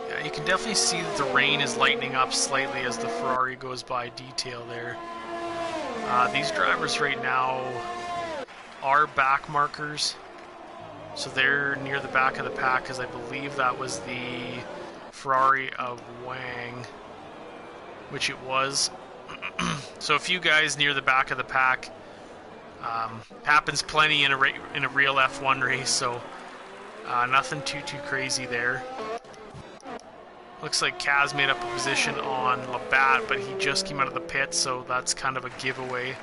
Yeah, you can definitely see that the rain is lightening up slightly as the Ferrari goes by Detail there. These drivers right now are back markers, so they're near the back of the pack, because I believe that was the Ferrari of Wang, which it was. So a few guys near the back of the pack. Happens plenty in a real F1 race, so nothing too crazy there. Looks like Kaz made up a position on Labatt, but he just came out of the pit, so that's kind of a giveaway.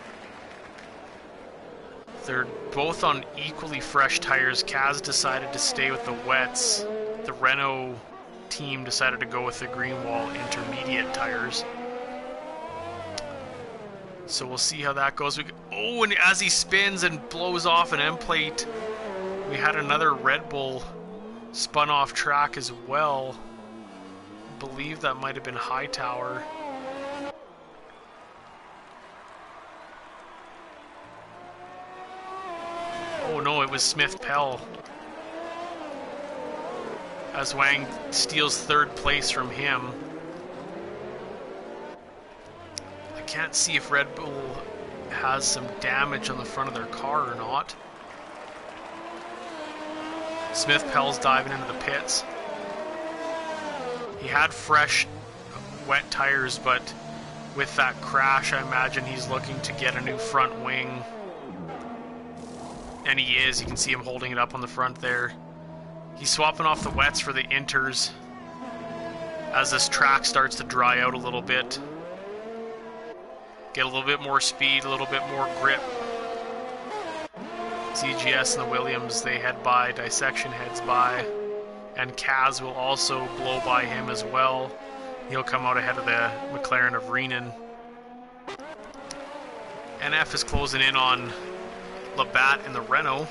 They're both on equally fresh tires. Kaz decided to stay with the wets. The Renault team decided to go with the Greenwall intermediate tires. So we'll see how that goes. Oh, and as he spins and blows off an end plate, we had another Red Bull spun off track as well. I believe that might have been Hightower. Oh no, it was Smith Pell. As Wang steals third place from him. I can't see if Red Bull has some damage on the front of their car or not. Smith Pell's diving into the pits. He had fresh, wet tires, but with that crash, I imagine he's looking to get a new front wing. And he is. You can see him holding it up on the front there. He's swapping off the wets for the inters as this track starts to dry out a little bit. Get a little bit more speed, a little bit more grip. ZGS and the Williams, they head by, Dissection heads by, and Kaz will also blow by him as well. He'll come out ahead of the McLaren of Renan. NF is closing in on Labatt in the Renault.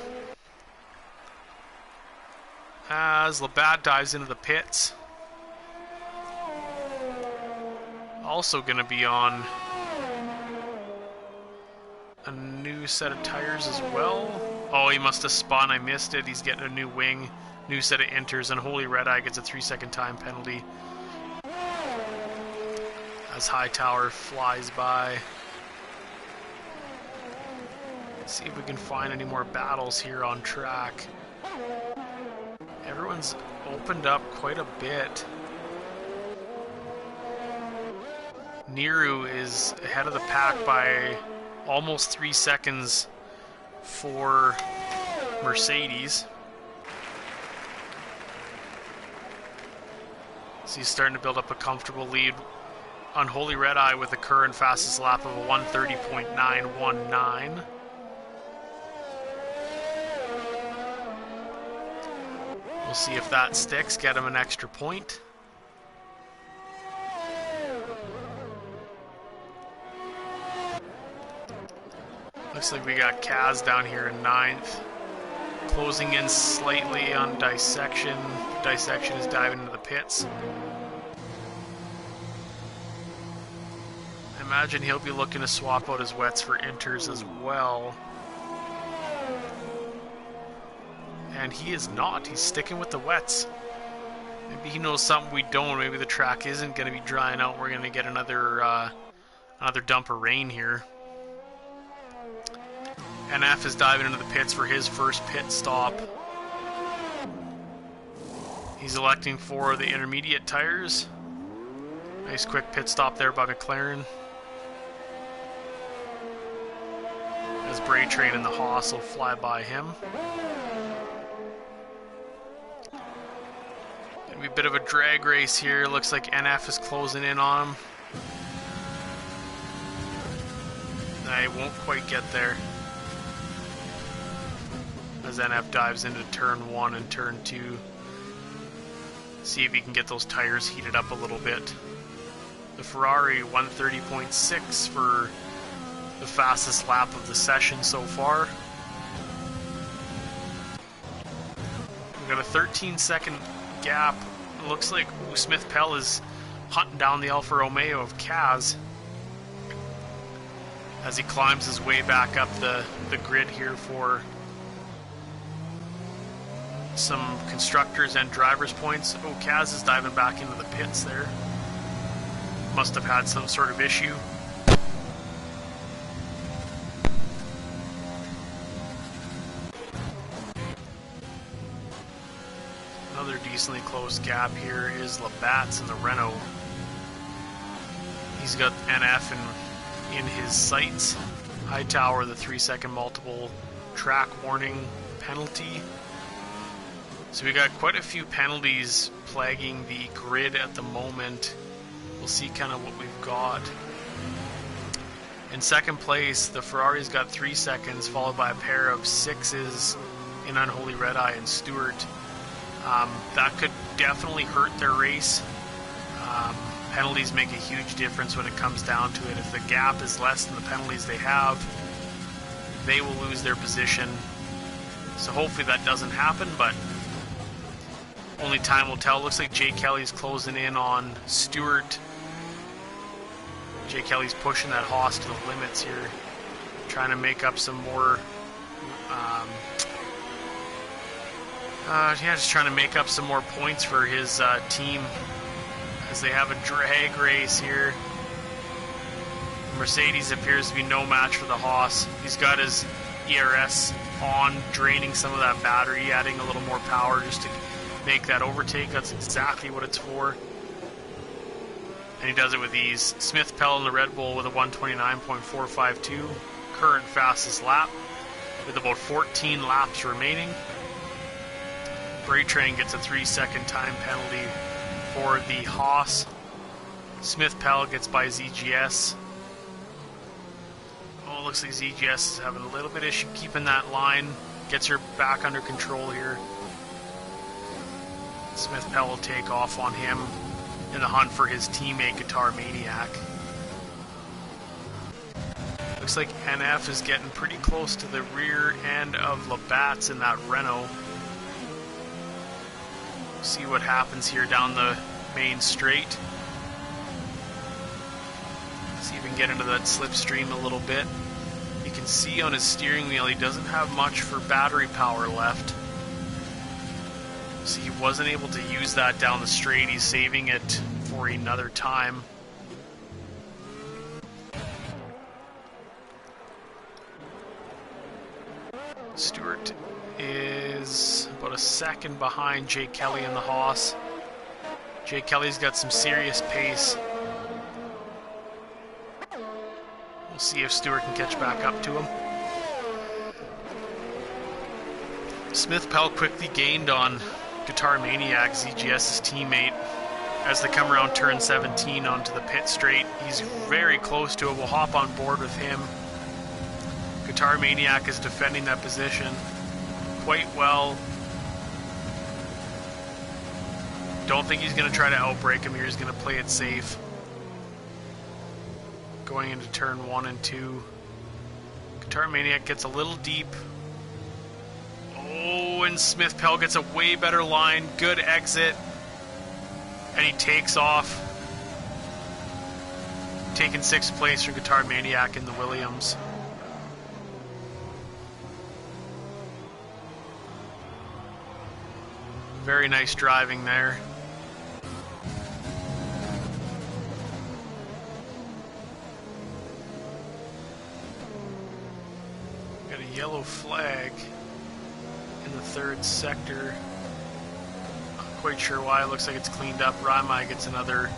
As Labatt dives into the pits. Also going to be on a new set of tires as well. Oh, he must have spun. I missed it. He's getting a new wing, new set of inters, and Holy Red Eye gets a 3-second time penalty. As Hightower flies by. Let's see if we can find any more battles here on track. Everyone's opened up quite a bit. Niru is ahead of the pack by almost 3 seconds for Mercedes. So he's starting to build up a comfortable lead on Holy Red Eye with the current fastest lap of a 1:30.919. We'll see if that sticks, get him an extra point. Looks like we got Kaz down here in 9th. Closing in slightly on Dissection. Dissection is diving into the pits. I imagine he'll be looking to swap out his wets for inters as well. And he is not. He's sticking with the wets. Maybe he knows something we don't. Maybe the track isn't going to be drying out. We're going to get another dump of rain here. NF is diving into the pits for his first pit stop. He's electing for the intermediate tires. Nice quick pit stop there by McLaren. As Bray Train and the Haas will fly by him. Gonna be a bit of a drag race here. Looks like NF is closing in on him. I won't quite get there. As NF dives into turn 1 and turn 2. See if he can get those tires heated up a little bit. The Ferrari 1:30.6 for the fastest lap of the session so far. We've got a 13-second gap. It looks like Smith Pell is hunting down the Alfa Romeo of Kaz as he climbs his way back up the grid here for some constructors and drivers points. Oh, Kaz is diving back into the pits there. Must have had some sort of issue. Another decently close gap here is Labatt's in the Renault. He's got NF in his sights. Hightower, the 3-second multiple track warning penalty. So we got quite a few penalties plaguing the grid at the moment. We'll see kind of what we've got. In second place, the Ferrari's got 3 seconds, followed by a pair of 6s in Unholy Red Eye and Stewart. That could definitely hurt their race. Penalties make a huge difference when it comes down to it. If the gap is less than the penalties they have, they will lose their position. So hopefully that doesn't happen, but only time will tell. Looks like Jay Kelly's closing in on Stewart. Jay Kelly's pushing that Haas to the limits here, trying to make up some more just trying to make up some more points for his team as they have a drag race here. Mercedes appears to be no match for the Haas. He's got his ERS on, draining some of that battery, adding a little more power just to make that overtake. That's exactly what it's for. And he does it with ease. Smith Pell in the Red Bull with a 129.452, current fastest lap, with about 14 laps remaining. Bray Train gets a 3-second time penalty for the Haas. Smith Pell gets by ZGS. Oh, it looks like ZGS is having a little bit of issue keeping that line. Gets her back under control here. Smith Pell will take off on him in the hunt for his teammate Guitar Maniac. Looks like NF is getting pretty close to the rear end of Labatt's in that Renault. See what happens here down the main straight. See if we can get into that slipstream a little bit. You can see on his steering wheel he doesn't have much for battery power left. So he wasn't able to use that down the straight. He's saving it for another time. Stewart is about a second behind Jay Kelly in the Haas. Jay Kelly's got some serious pace. We'll see if Stewart can catch back up to him. Smith Pell quickly gained on Guitar Maniac, ZGS's teammate, as they come around turn 17 onto the pit straight. He's very close to it. We'll hop on board with him. Guitar Maniac is defending that position quite well. Don't think he's going to try to outbrake him here. He's going to play it safe. Going into turn 1 and 2. Guitar Maniac gets a little deep. Oh, and Smith Pell gets a way better line. Good exit. And he takes off. Taking 6th place for Guitar Maniac in the Williams. Very nice driving there. Got a yellow flag in the 3rd sector. Not quite sure why. It looks like it's cleaned up. Raimai gets another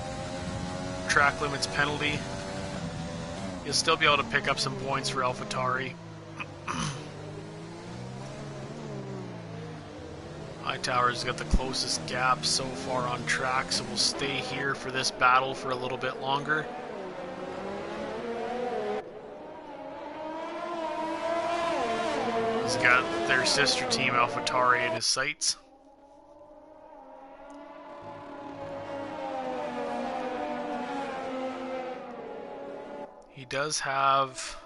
track limits penalty. He'll still be able to pick up some points for AlphaTauri. Hightower's got the closest gap so far on track, so we'll stay here for this battle for a little bit longer. He's got their sister team AlphaTauri in his sights. He does have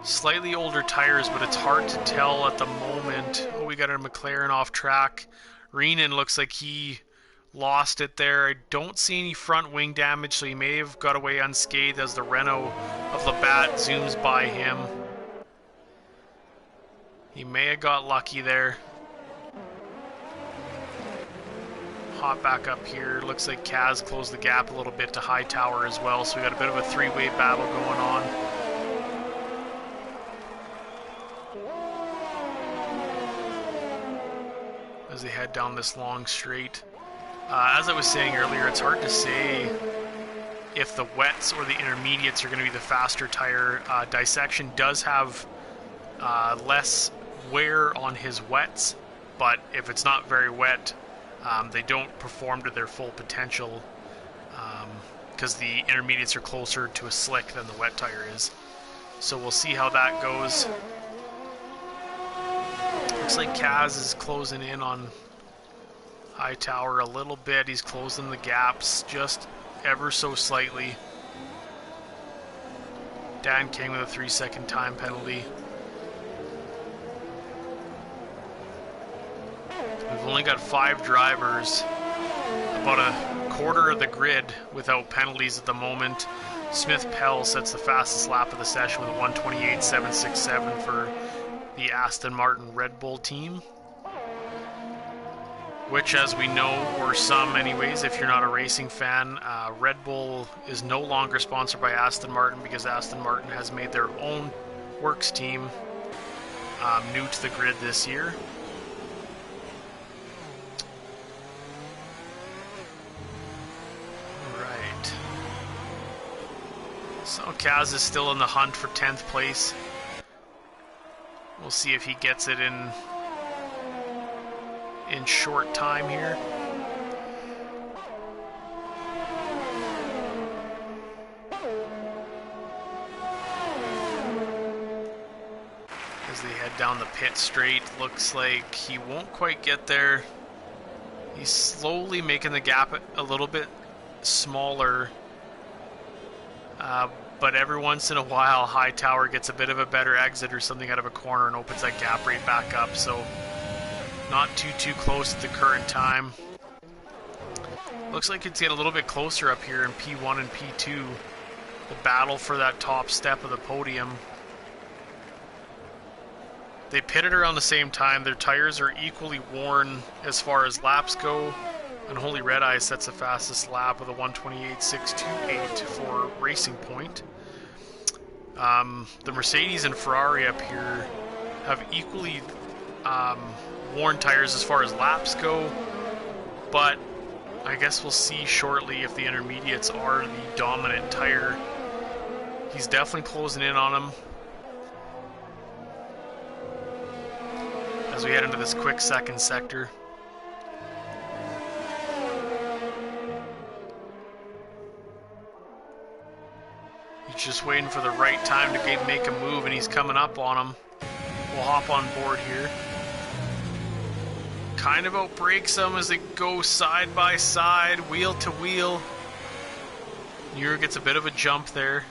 slightly older tires, but it's hard to tell at the moment. Oh, we got a McLaren off track. Reenan looks like he lost it there. I don't see any front wing damage, so he may have got away unscathed as the Renault of Labatt zooms by him. He may have got lucky there. Hop back up here. Looks like Kaz closed the gap a little bit to Hightower as well, so we got a bit of a 3-way battle going on. As they head down this long straight. As I was saying earlier, it's hard to say if the wets or the intermediates are going to be the faster tire. Dissection does have less wear on his wets, but if it's not very wet, they don't perform to their full potential because the intermediates are closer to a slick than the wet tire is. So we'll see how that goes. Looks like Kaz is closing in on Hightower a little bit. He's closing the gaps just ever so slightly. Dan King with a 3-second time penalty. We've only got 5 drivers, about a quarter of the grid without penalties at the moment. Smith Pell sets the fastest lap of the session with a 1:28.767 for the Aston Martin Red Bull team. Which, as we know, or some anyways, if you're not a racing fan, Red Bull is no longer sponsored by Aston Martin because Aston Martin has made their own works team new to the grid this year. Alright. So Kaz is still in the hunt for 10th place. We'll see if he gets it in short time here. As they head down the pit straight, looks like he won't quite get there. He's slowly making the gap a little bit smaller, but every once in a while Hightower gets a bit of a better exit or something out of a corner and opens that gap right back up, so not too close at the current time. Looks like it's getting a little bit closer up here in P1 and P2. The battle for that top step of the podium. They pitted around the same time. Their tires are equally worn as far as laps go. Unholy Red Eye sets the fastest lap with a 1:28.628 for Racing Point. The Mercedes and Ferrari up here have equally worn tires as far as laps go, but I guess we'll see shortly if the intermediates are the dominant tire. He's definitely closing in on him as we head into this quick second sector. He's just waiting for the right time to make a move, and he's coming up on him. We'll hop on board here. Kind of outbreaks them as they go side by side, wheel to wheel. Nero gets a bit of a jump there.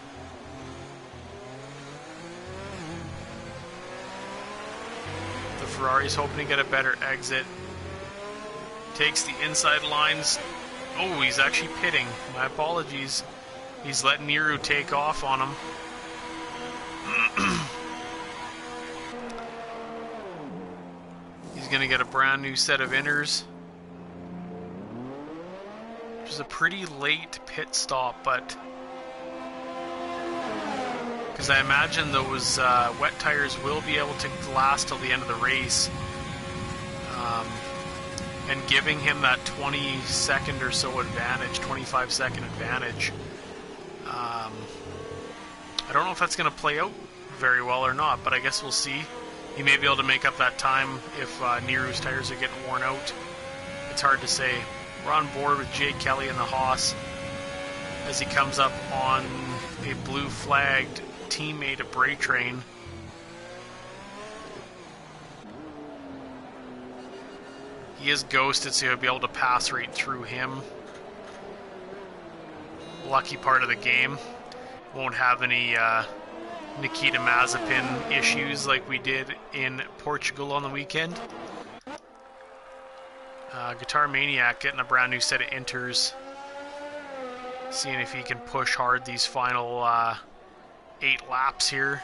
The Ferrari's hoping to get a better exit. Takes the inside lines. Oh, he's actually pitting. My apologies. He's letting Nero take off on him. He's going to get a brand new set of inners. Which is a pretty late pit stop, but because I imagine those wet tires will be able to last till the end of the race. And giving him that 20-second or so advantage, 25-second advantage. I don't know if that's going to play out very well or not, but I guess we'll see. He may be able to make up that time if Nero's tires are getting worn out. It's hard to say. We're on board with Jay Kelly and the Haas as he comes up on a blue-flagged teammate of Bray Train. He is ghosted, so he'll be able to pass right through him. Lucky part of the game. Won't have any Nikita Mazepin issues like we did in Portugal on the weekend. Guitar Maniac getting a brand new set of inters. Seeing if he can push hard these final 8 laps here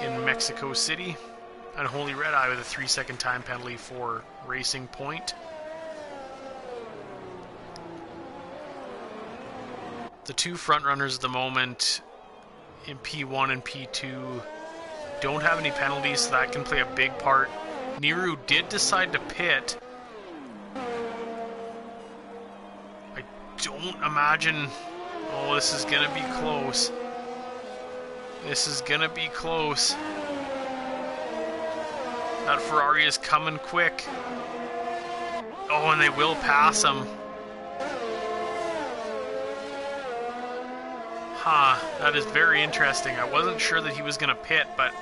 in Mexico City. Unholy Red Eye with a 3-second time penalty for Racing Point. The two front runners at the moment in P1 and P2 don't have any penalties, so that can play a big part. Nero did decide to pit. I don't imagine... Oh, this is going to be close. This is going to be close. That Ferrari is coming quick. Oh, and they will pass him. Huh, that is very interesting. I wasn't sure that he was going to pit, but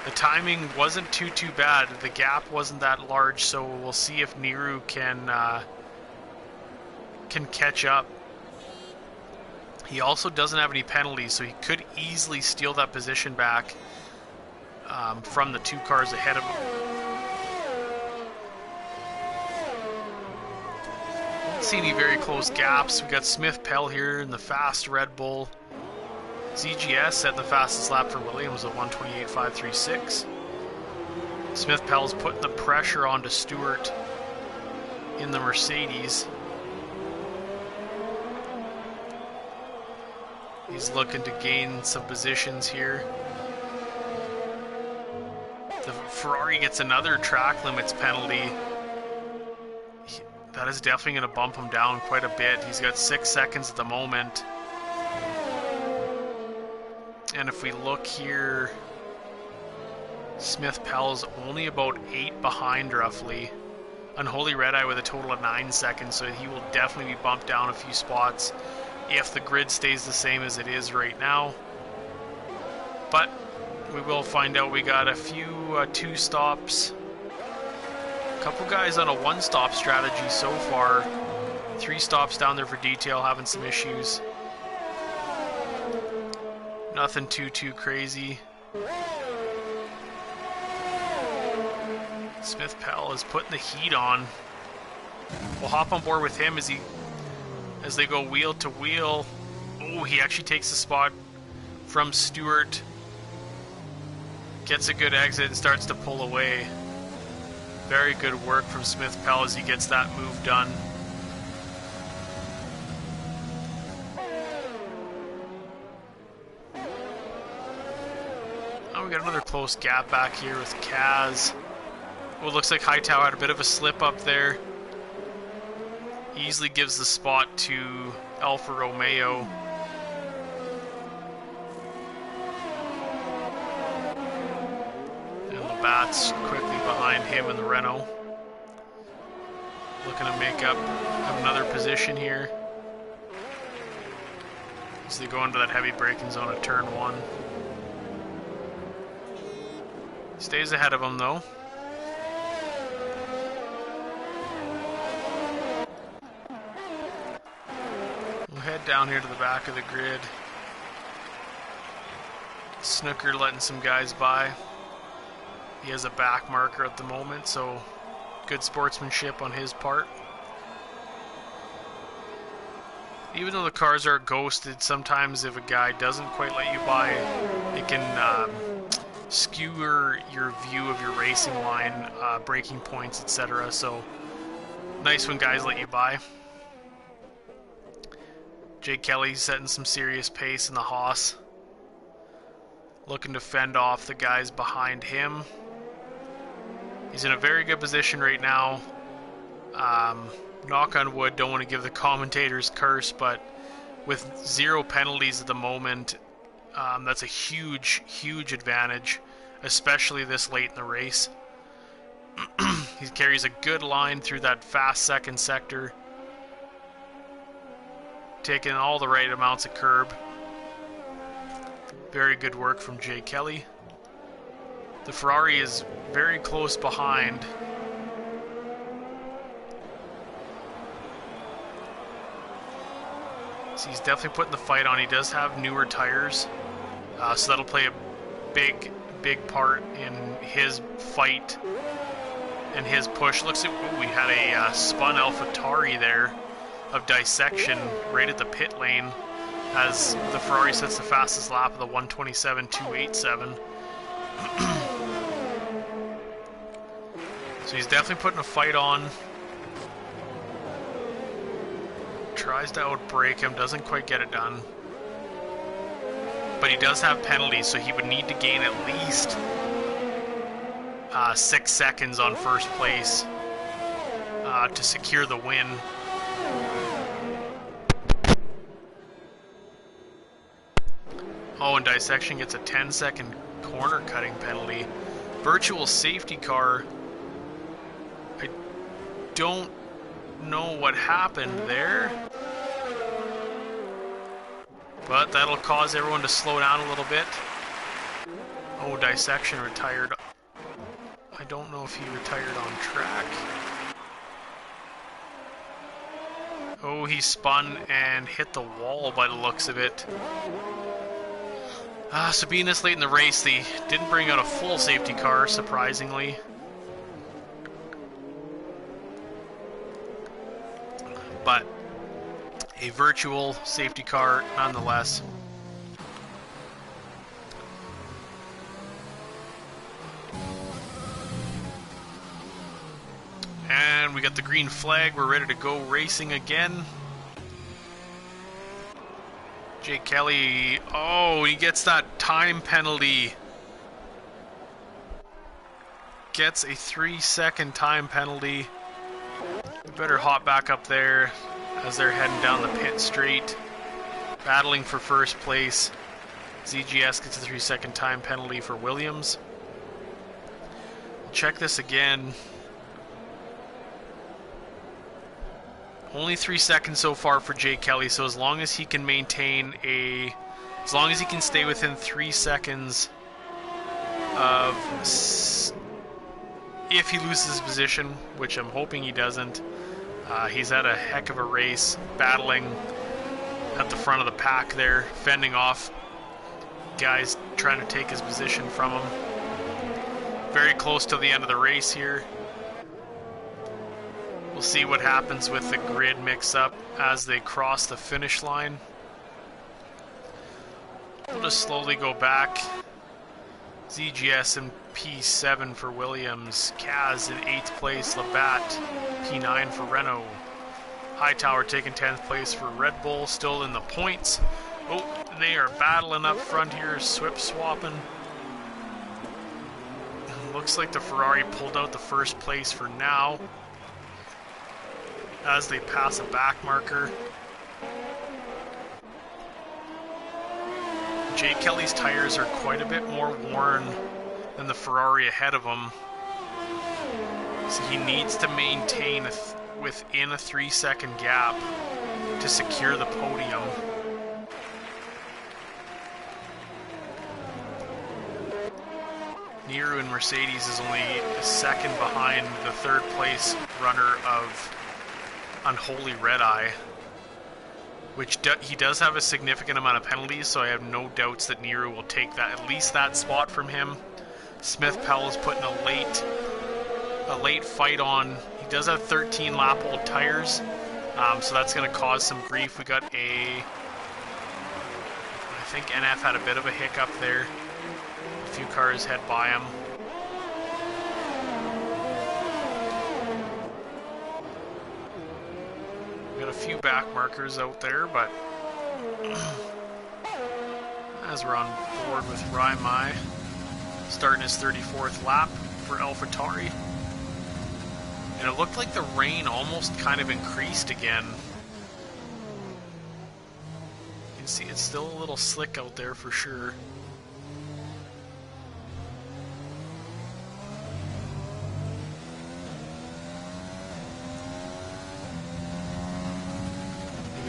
The timing wasn't too bad. The gap wasn't that large, so we'll see if Niru can catch up. He also doesn't have any penalties, so he could easily steal that position back from the 2 cars ahead of him. Don't see any very close gaps. We got Smith Pell here in the fast Red Bull. ZGS set the fastest lap for Williams of 1:28.536. Smith Pell's putting the pressure onto Stewart in the Mercedes. He's looking to gain some positions here. The Ferrari gets another track limits penalty. That is definitely going to bump him down quite a bit. He's got 6 seconds at the moment. And if we look here, Smith Pell's only about 8 behind roughly. Unholy Red Eye with a total of 9 seconds, so he will definitely be bumped down a few spots if the grid stays the same as it is right now. But we will find out. We got a few 2 stops. A couple guys on a 1-stop strategy so far. 3 stops down there for detail, having some issues. Nothing too crazy. Smith Pell is putting the heat on. We'll hop on board with him as they go wheel to wheel. Oh, he actually takes the spot from Stewart. Gets a good exit and starts to pull away. Very good work from Smith Pell as he gets that move done. Oh, we got another close gap back here with Kaz. Well, it looks like Hightower had a bit of a slip up there. Easily gives the spot to Alfa Romeo. And Labatt's quickly behind him in the Renault. Looking to make up another position here as they go into that heavy braking zone at turn 1. Stays ahead of him though. We'll head down here to the back of the grid. Snooker letting some guys by. He has a back marker at the moment, so good sportsmanship on his part. Even though the cars are ghosted, sometimes if a guy doesn't quite let you by, it can skew your view of your racing line, braking points, etc. So nice when guys let you by. Jake Kelly's setting some serious pace in the Haas. Looking to fend off the guys behind him. He's in a very good position right now. Knock on wood, don't want to give the commentators curse, but with 0 penalties at the moment, that's a huge advantage, especially this late in the race. He carries a good line through that fast second sector, taking all the right amounts of curb. Very good work from Jay Kelly. The Ferrari is very close behind. So he's definitely putting the fight on. He does have newer tires, so that'll play a big part in his fight and his push. Looks like we had a spun AlphaTauri there of dissection right at the pit lane as the Ferrari sets the fastest lap of the 1:27.287. So he's definitely putting a fight on. Tries to outbrake him, doesn't quite get it done. But he does have penalties, so he would need to gain at least 6 seconds on first place to secure the win. Oh, and Dissection gets a 10-second corner cutting penalty. Virtual safety car. I don't know what happened there, but that'll cause everyone to slow down a little bit. Oh, Dissection retired. I don't know if he retired on track. Oh, he spun and hit the wall by the looks of it. So being this late in the race, they didn't bring out a full safety car, surprisingly. But a virtual safety car nonetheless. And we got the green flag. We're ready to go racing again. Jake Kelly. Oh, he gets that time penalty. Gets a 3-second time penalty. We better hop back up there as they're heading down the pit straight. Battling for first place. ZGS gets a 3-second time penalty for Williams. Check this again. Only 3 seconds so far for Jake Kelly, so as long as he can maintain as long as he can stay within 3 seconds of, if he loses his position, which I'm hoping he doesn't, he's had a heck of a race, battling at the front of the pack there, fending off guys trying to take his position from him. Very close to the end of the race here. We'll see what happens with the grid mix-up as they cross the finish line. We'll just slowly go back. ZGS in P7 for Williams. Kaz in 8th place. Labatt P9 for Renault. Hightower taking 10th place for Red Bull. Still in the points. Oh, they are battling up front here. Swip swapping. Looks like the Ferrari pulled out the first place for now, as they pass a back marker. Jake Kelly's tires are quite a bit more worn than the Ferrari ahead of him, so he needs to maintain within a 3-second gap to secure the podium. Niru in Mercedes is only a second behind the third place runner of Unholy Red Eye, which he does have a significant amount of penalties, so I have no doubts that Niru will take that, at least that spot from him. Smith Powell is putting a late fight on. He does have 13 lap old tires, so that's going to cause some grief. We got I think NF had a bit of a hiccup there. A few cars head by him. Got a few back markers out there, but as we're on board with Raimai, starting his 34th lap for AlphaTauri. And it looked like the rain almost kind of increased again. You can see it's still a little slick out there for sure.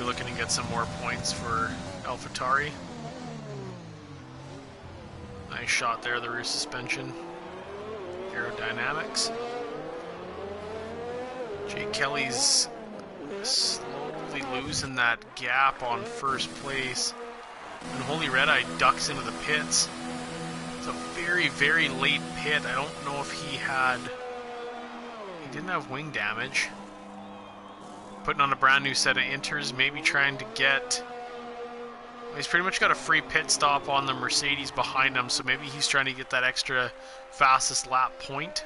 Looking to get some more points for AlphaTauri. Nice shot there, the rear suspension. Aerodynamics. Jake Kelly's slowly losing that gap on first place. And Holy Red Eye ducks into the pits. It's a very, very late pit. I don't know if he didn't have wing damage. Putting on a brand new set of inters, maybe trying to get... He's pretty much got a free pit stop on the Mercedes behind him, so maybe he's trying to get that extra fastest lap point.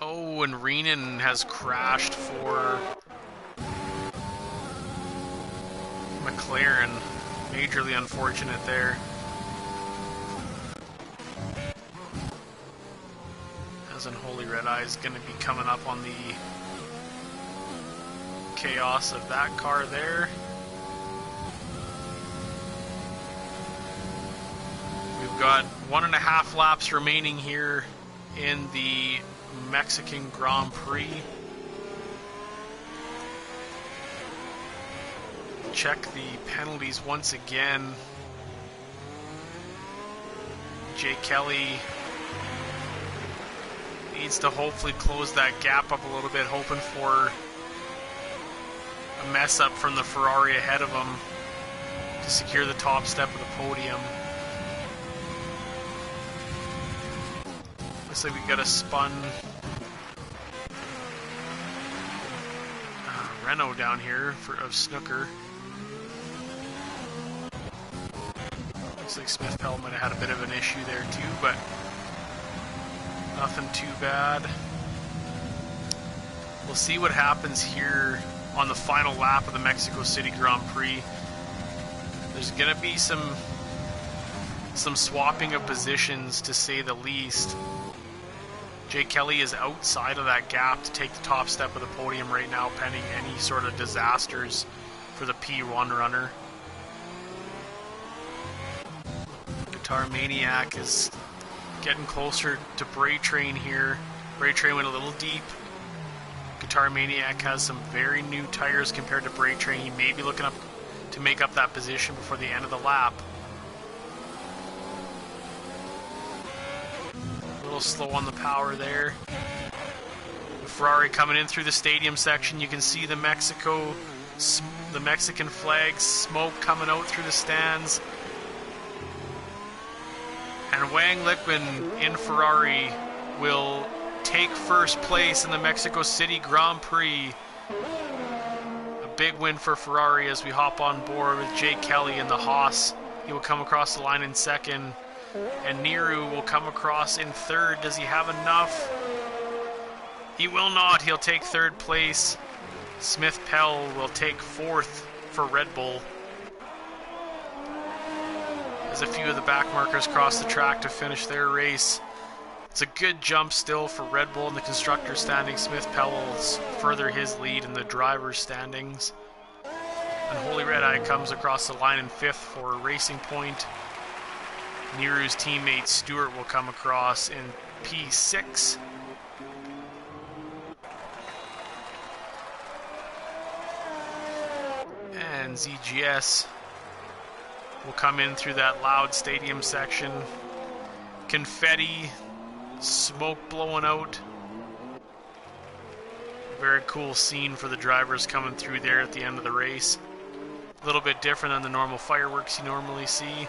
Oh, and Renan has crashed for McLaren. Majorly unfortunate there. Unholy Red Eye is going to be coming up on the chaos of that car there. We've got 1.5 laps remaining here in the Mexican Grand Prix. check the penalties once again. Jake Kelly needs to hopefully close that gap up a little bit, hoping for a mess up from the Ferrari ahead of him to secure the top step of the podium. Looks like we got a spun Renault down here of Snooker. Looks like Smith Pell might have had a bit of an issue there too, but nothing too bad. We'll see what happens here on the final lap of the Mexico City Grand Prix. There's going to be some swapping of positions, to say the least. Jake Kelly is outside of that gap to take the top step of the podium right now, pending any sort of disasters for the P1 runner. Guitar Maniac is getting closer to Bray Train here. Bray Train went a little deep. Guitar Maniac has some very new tires compared to Bray Train. He may be looking up to make up that position before the end of the lap. A little slow on the power there. The Ferrari coming in through the stadium section. You can see the Mexican flag smoke coming out through the stands. And Wang Liquin in Ferrari will take first place in the Mexico City Grand Prix. A big win for Ferrari as we hop on board with Jake Kelly in the Haas. He will come across the line in second. And Niru will come across in third. Does he have enough? He will not. He'll take third place. Smith Pell will take fourth for Red Bull. As a few of the back markers cross the track to finish their race. It's a good jump still for Red Bull in the constructor standings. Smith Pell will further his lead in the driver's standings. Unholy Red Eye comes across the line in fifth for Racing Point. Niru's teammate Stewart will come across in P6. And ZGS will come in through that loud stadium section. Confetti, smoke blowing out. Very cool scene for the drivers coming through there at the end of the race. A little bit different than the normal fireworks you normally see.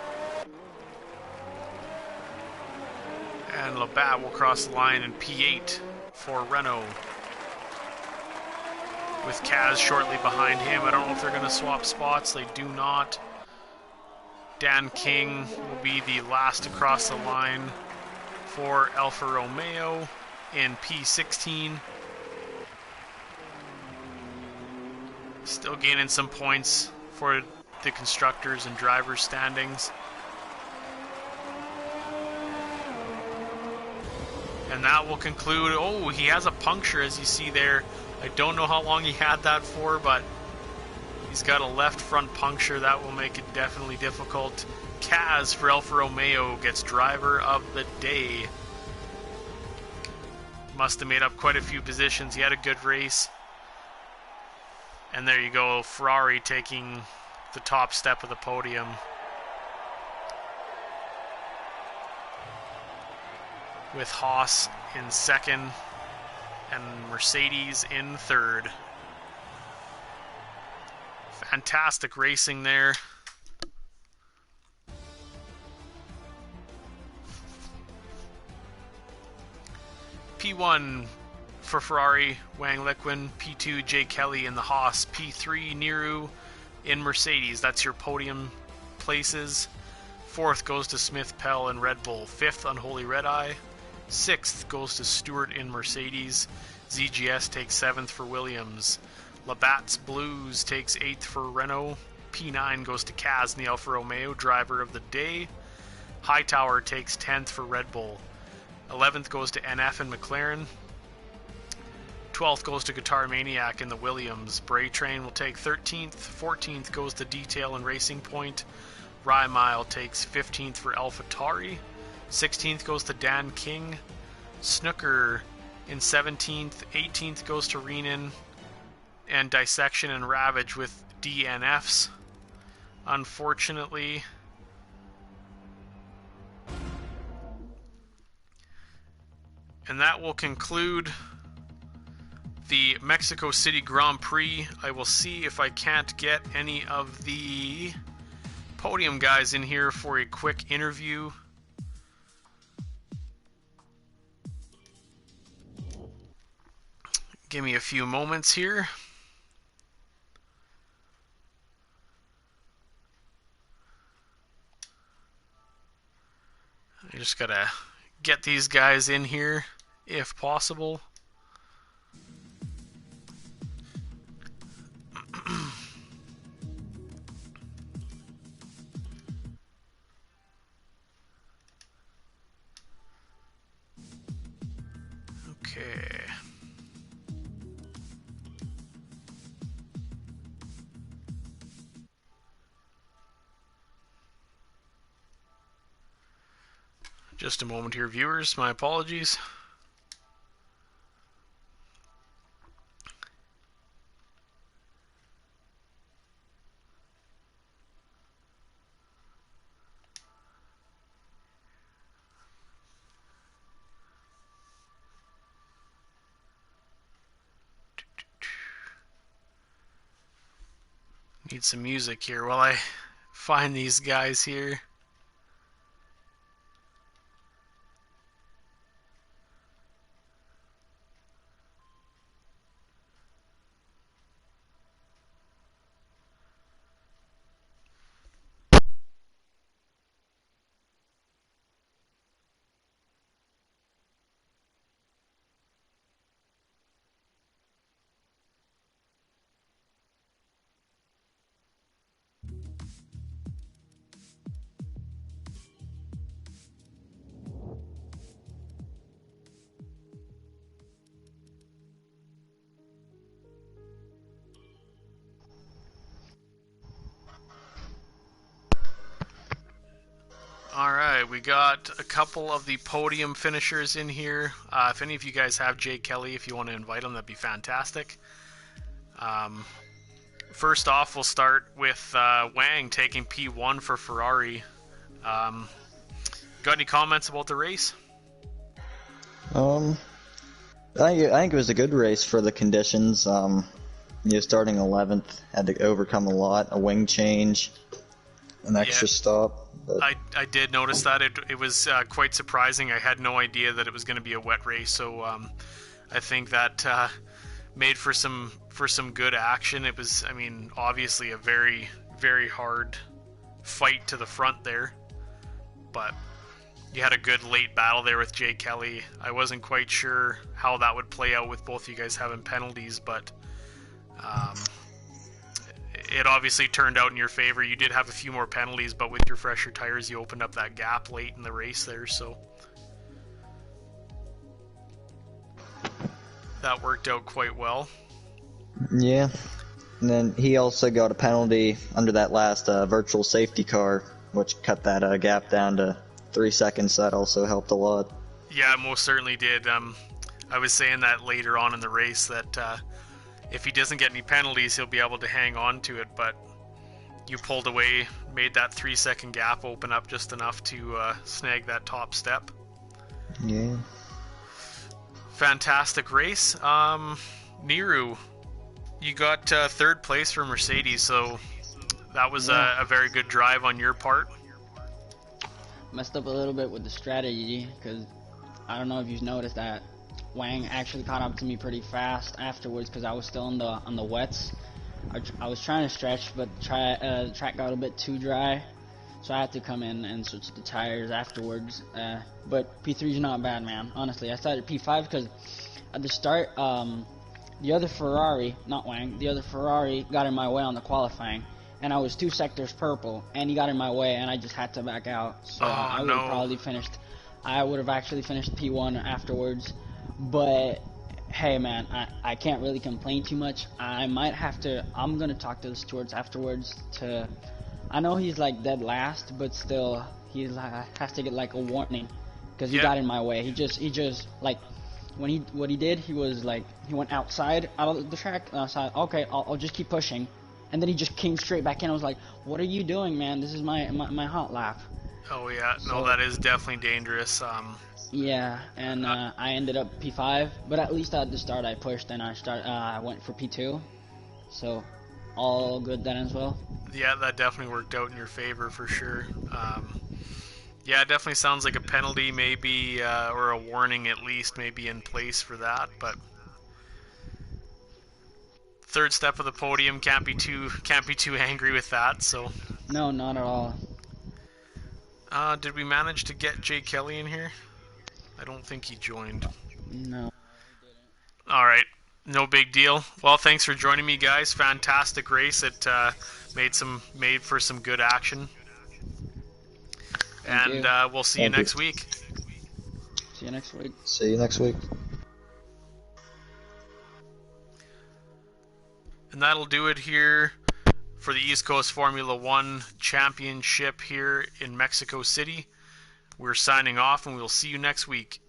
And Labatt will cross the line in P8 for Renault, with Kaz shortly behind him. I don't know if they're going to swap spots. They do not. Dan King will be the last to cross the line for Alfa Romeo in P16. Still gaining some points for the constructors and drivers standings. And that will conclude. Oh, he has a puncture, as you see there. I don't know how long he had that for, but he's got a left front puncture. That will make it definitely difficult. Kaz for Alfa Romeo gets driver of the day. Must have made up quite a few positions. He had a good race. And there you go, Ferrari taking the top step of the podium. With Haas in second and Mercedes in third. Fantastic racing there. P1 for Ferrari, Wang Liquin. P2, Jake Kelly in the Haas. P3, Niru in Mercedes. That's your podium places. Fourth goes to Smith Pell in Red Bull. Fifth, Unholy Red Eye. Sixth goes to Stewart in Mercedes. ZGS takes seventh for Williams. Labatt's Blues takes eighth for Renault. P9 goes to Kaz in the Alfa Romeo, driver of the day. Hightower takes 10th for Red Bull. 11th goes to NF in McLaren. 12th goes to Guitar Maniac in the Williams. Bray Train will take 13th. 14th goes to Detail and Racing Point. Rye Mile takes 15th for AlphaTauri. 16th goes to Dan King. Snooker in 17th. 18th goes to Renan. And Dissection and Ravage with DNFs, unfortunately. And that will conclude the Mexico City Grand Prix. I will see if I can't get any of the podium guys in here for a quick interview. Give me a few moments here. I just gotta get these guys in here if possible. Okay. Just a moment here, viewers. My apologies. Need some music here while I find these guys here. Alright, we got a couple of the podium finishers in here. If any of you guys have Jay Kelly, if you want to invite him, that'd be fantastic. First off, we'll start with Wang taking P1 for Ferrari. Got any comments about the race? I think it was a good race for the conditions. Starting 11th, had to overcome a lot, a wing change, an extra stop. But I did notice that. It was quite surprising. I had no idea that it was going to be a wet race, so I think that made for some good action. It was, I mean, obviously a very, very hard fight to the front there, but you had a good late battle there with Jay Kelly. I wasn't quite sure how that would play out with both of you guys having penalties, but it obviously turned out in your favor. You did have a few more penalties, but with your fresher tires, you opened up that gap late in the race there, so that worked out quite well. Yeah, and then he also got a penalty under that last virtual safety car, which cut that gap down to 3 seconds. That also helped a lot. Yeah, it most certainly did. I was saying that later on in the race that if he doesn't get any penalties, he'll be able to hang on to it, but you pulled away, made that 3 second gap open up just enough to snag that top step. Yeah. Fantastic race. Niru, you got third place for Mercedes, so that was a very good drive on your part. Messed up a little bit with the strategy, because I don't know if you've noticed that Wang actually caught up to me pretty fast afterwards, because I was still on the wets. I was trying to stretch, but the track got a bit too dry, so I had to come in and switch the tires afterwards. But P3 is not bad, man. Honestly, I started P5 because at the start, the other Ferrari, not Wang, the other Ferrari got in my way on the qualifying, and I was 2 sectors purple, and he got in my way, and I just had to back out. So I would have probably finished. I would have actually finished P1 afterwards. But hey, man, I can't really complain too much. I might have to. I'm gonna talk to the stewards afterwards. I know he's like dead last, but still, he has to get like a warning because he got in my way. He just like what he did. He was like he went out of the track. So okay, I'll just keep pushing, and then he just came straight back in. I was like, "What are you doing, man? This is my hot lap." Oh yeah, no, So that is definitely dangerous. yeah, and I ended up P5, but at least at the start I pushed and I went for P2, so all good then as well. Yeah, that definitely worked out in your favor for sure. Yeah, it definitely sounds like a penalty, maybe, or a warning at least, maybe in place for that. But third step of the podium, can't be too angry with that. So, No, not at all. did we manage to get Jay Kelly in here? I don't think he joined. No. All right, no big deal. Well, thanks for joining me, guys. Fantastic race. It made for some good action, Thank and you. we'll see you Thank you. next week. See you next week. See you next week. And that'll do it here for the East Coast Formula One Championship here in Mexico City. We're signing off, and we'll see you next week.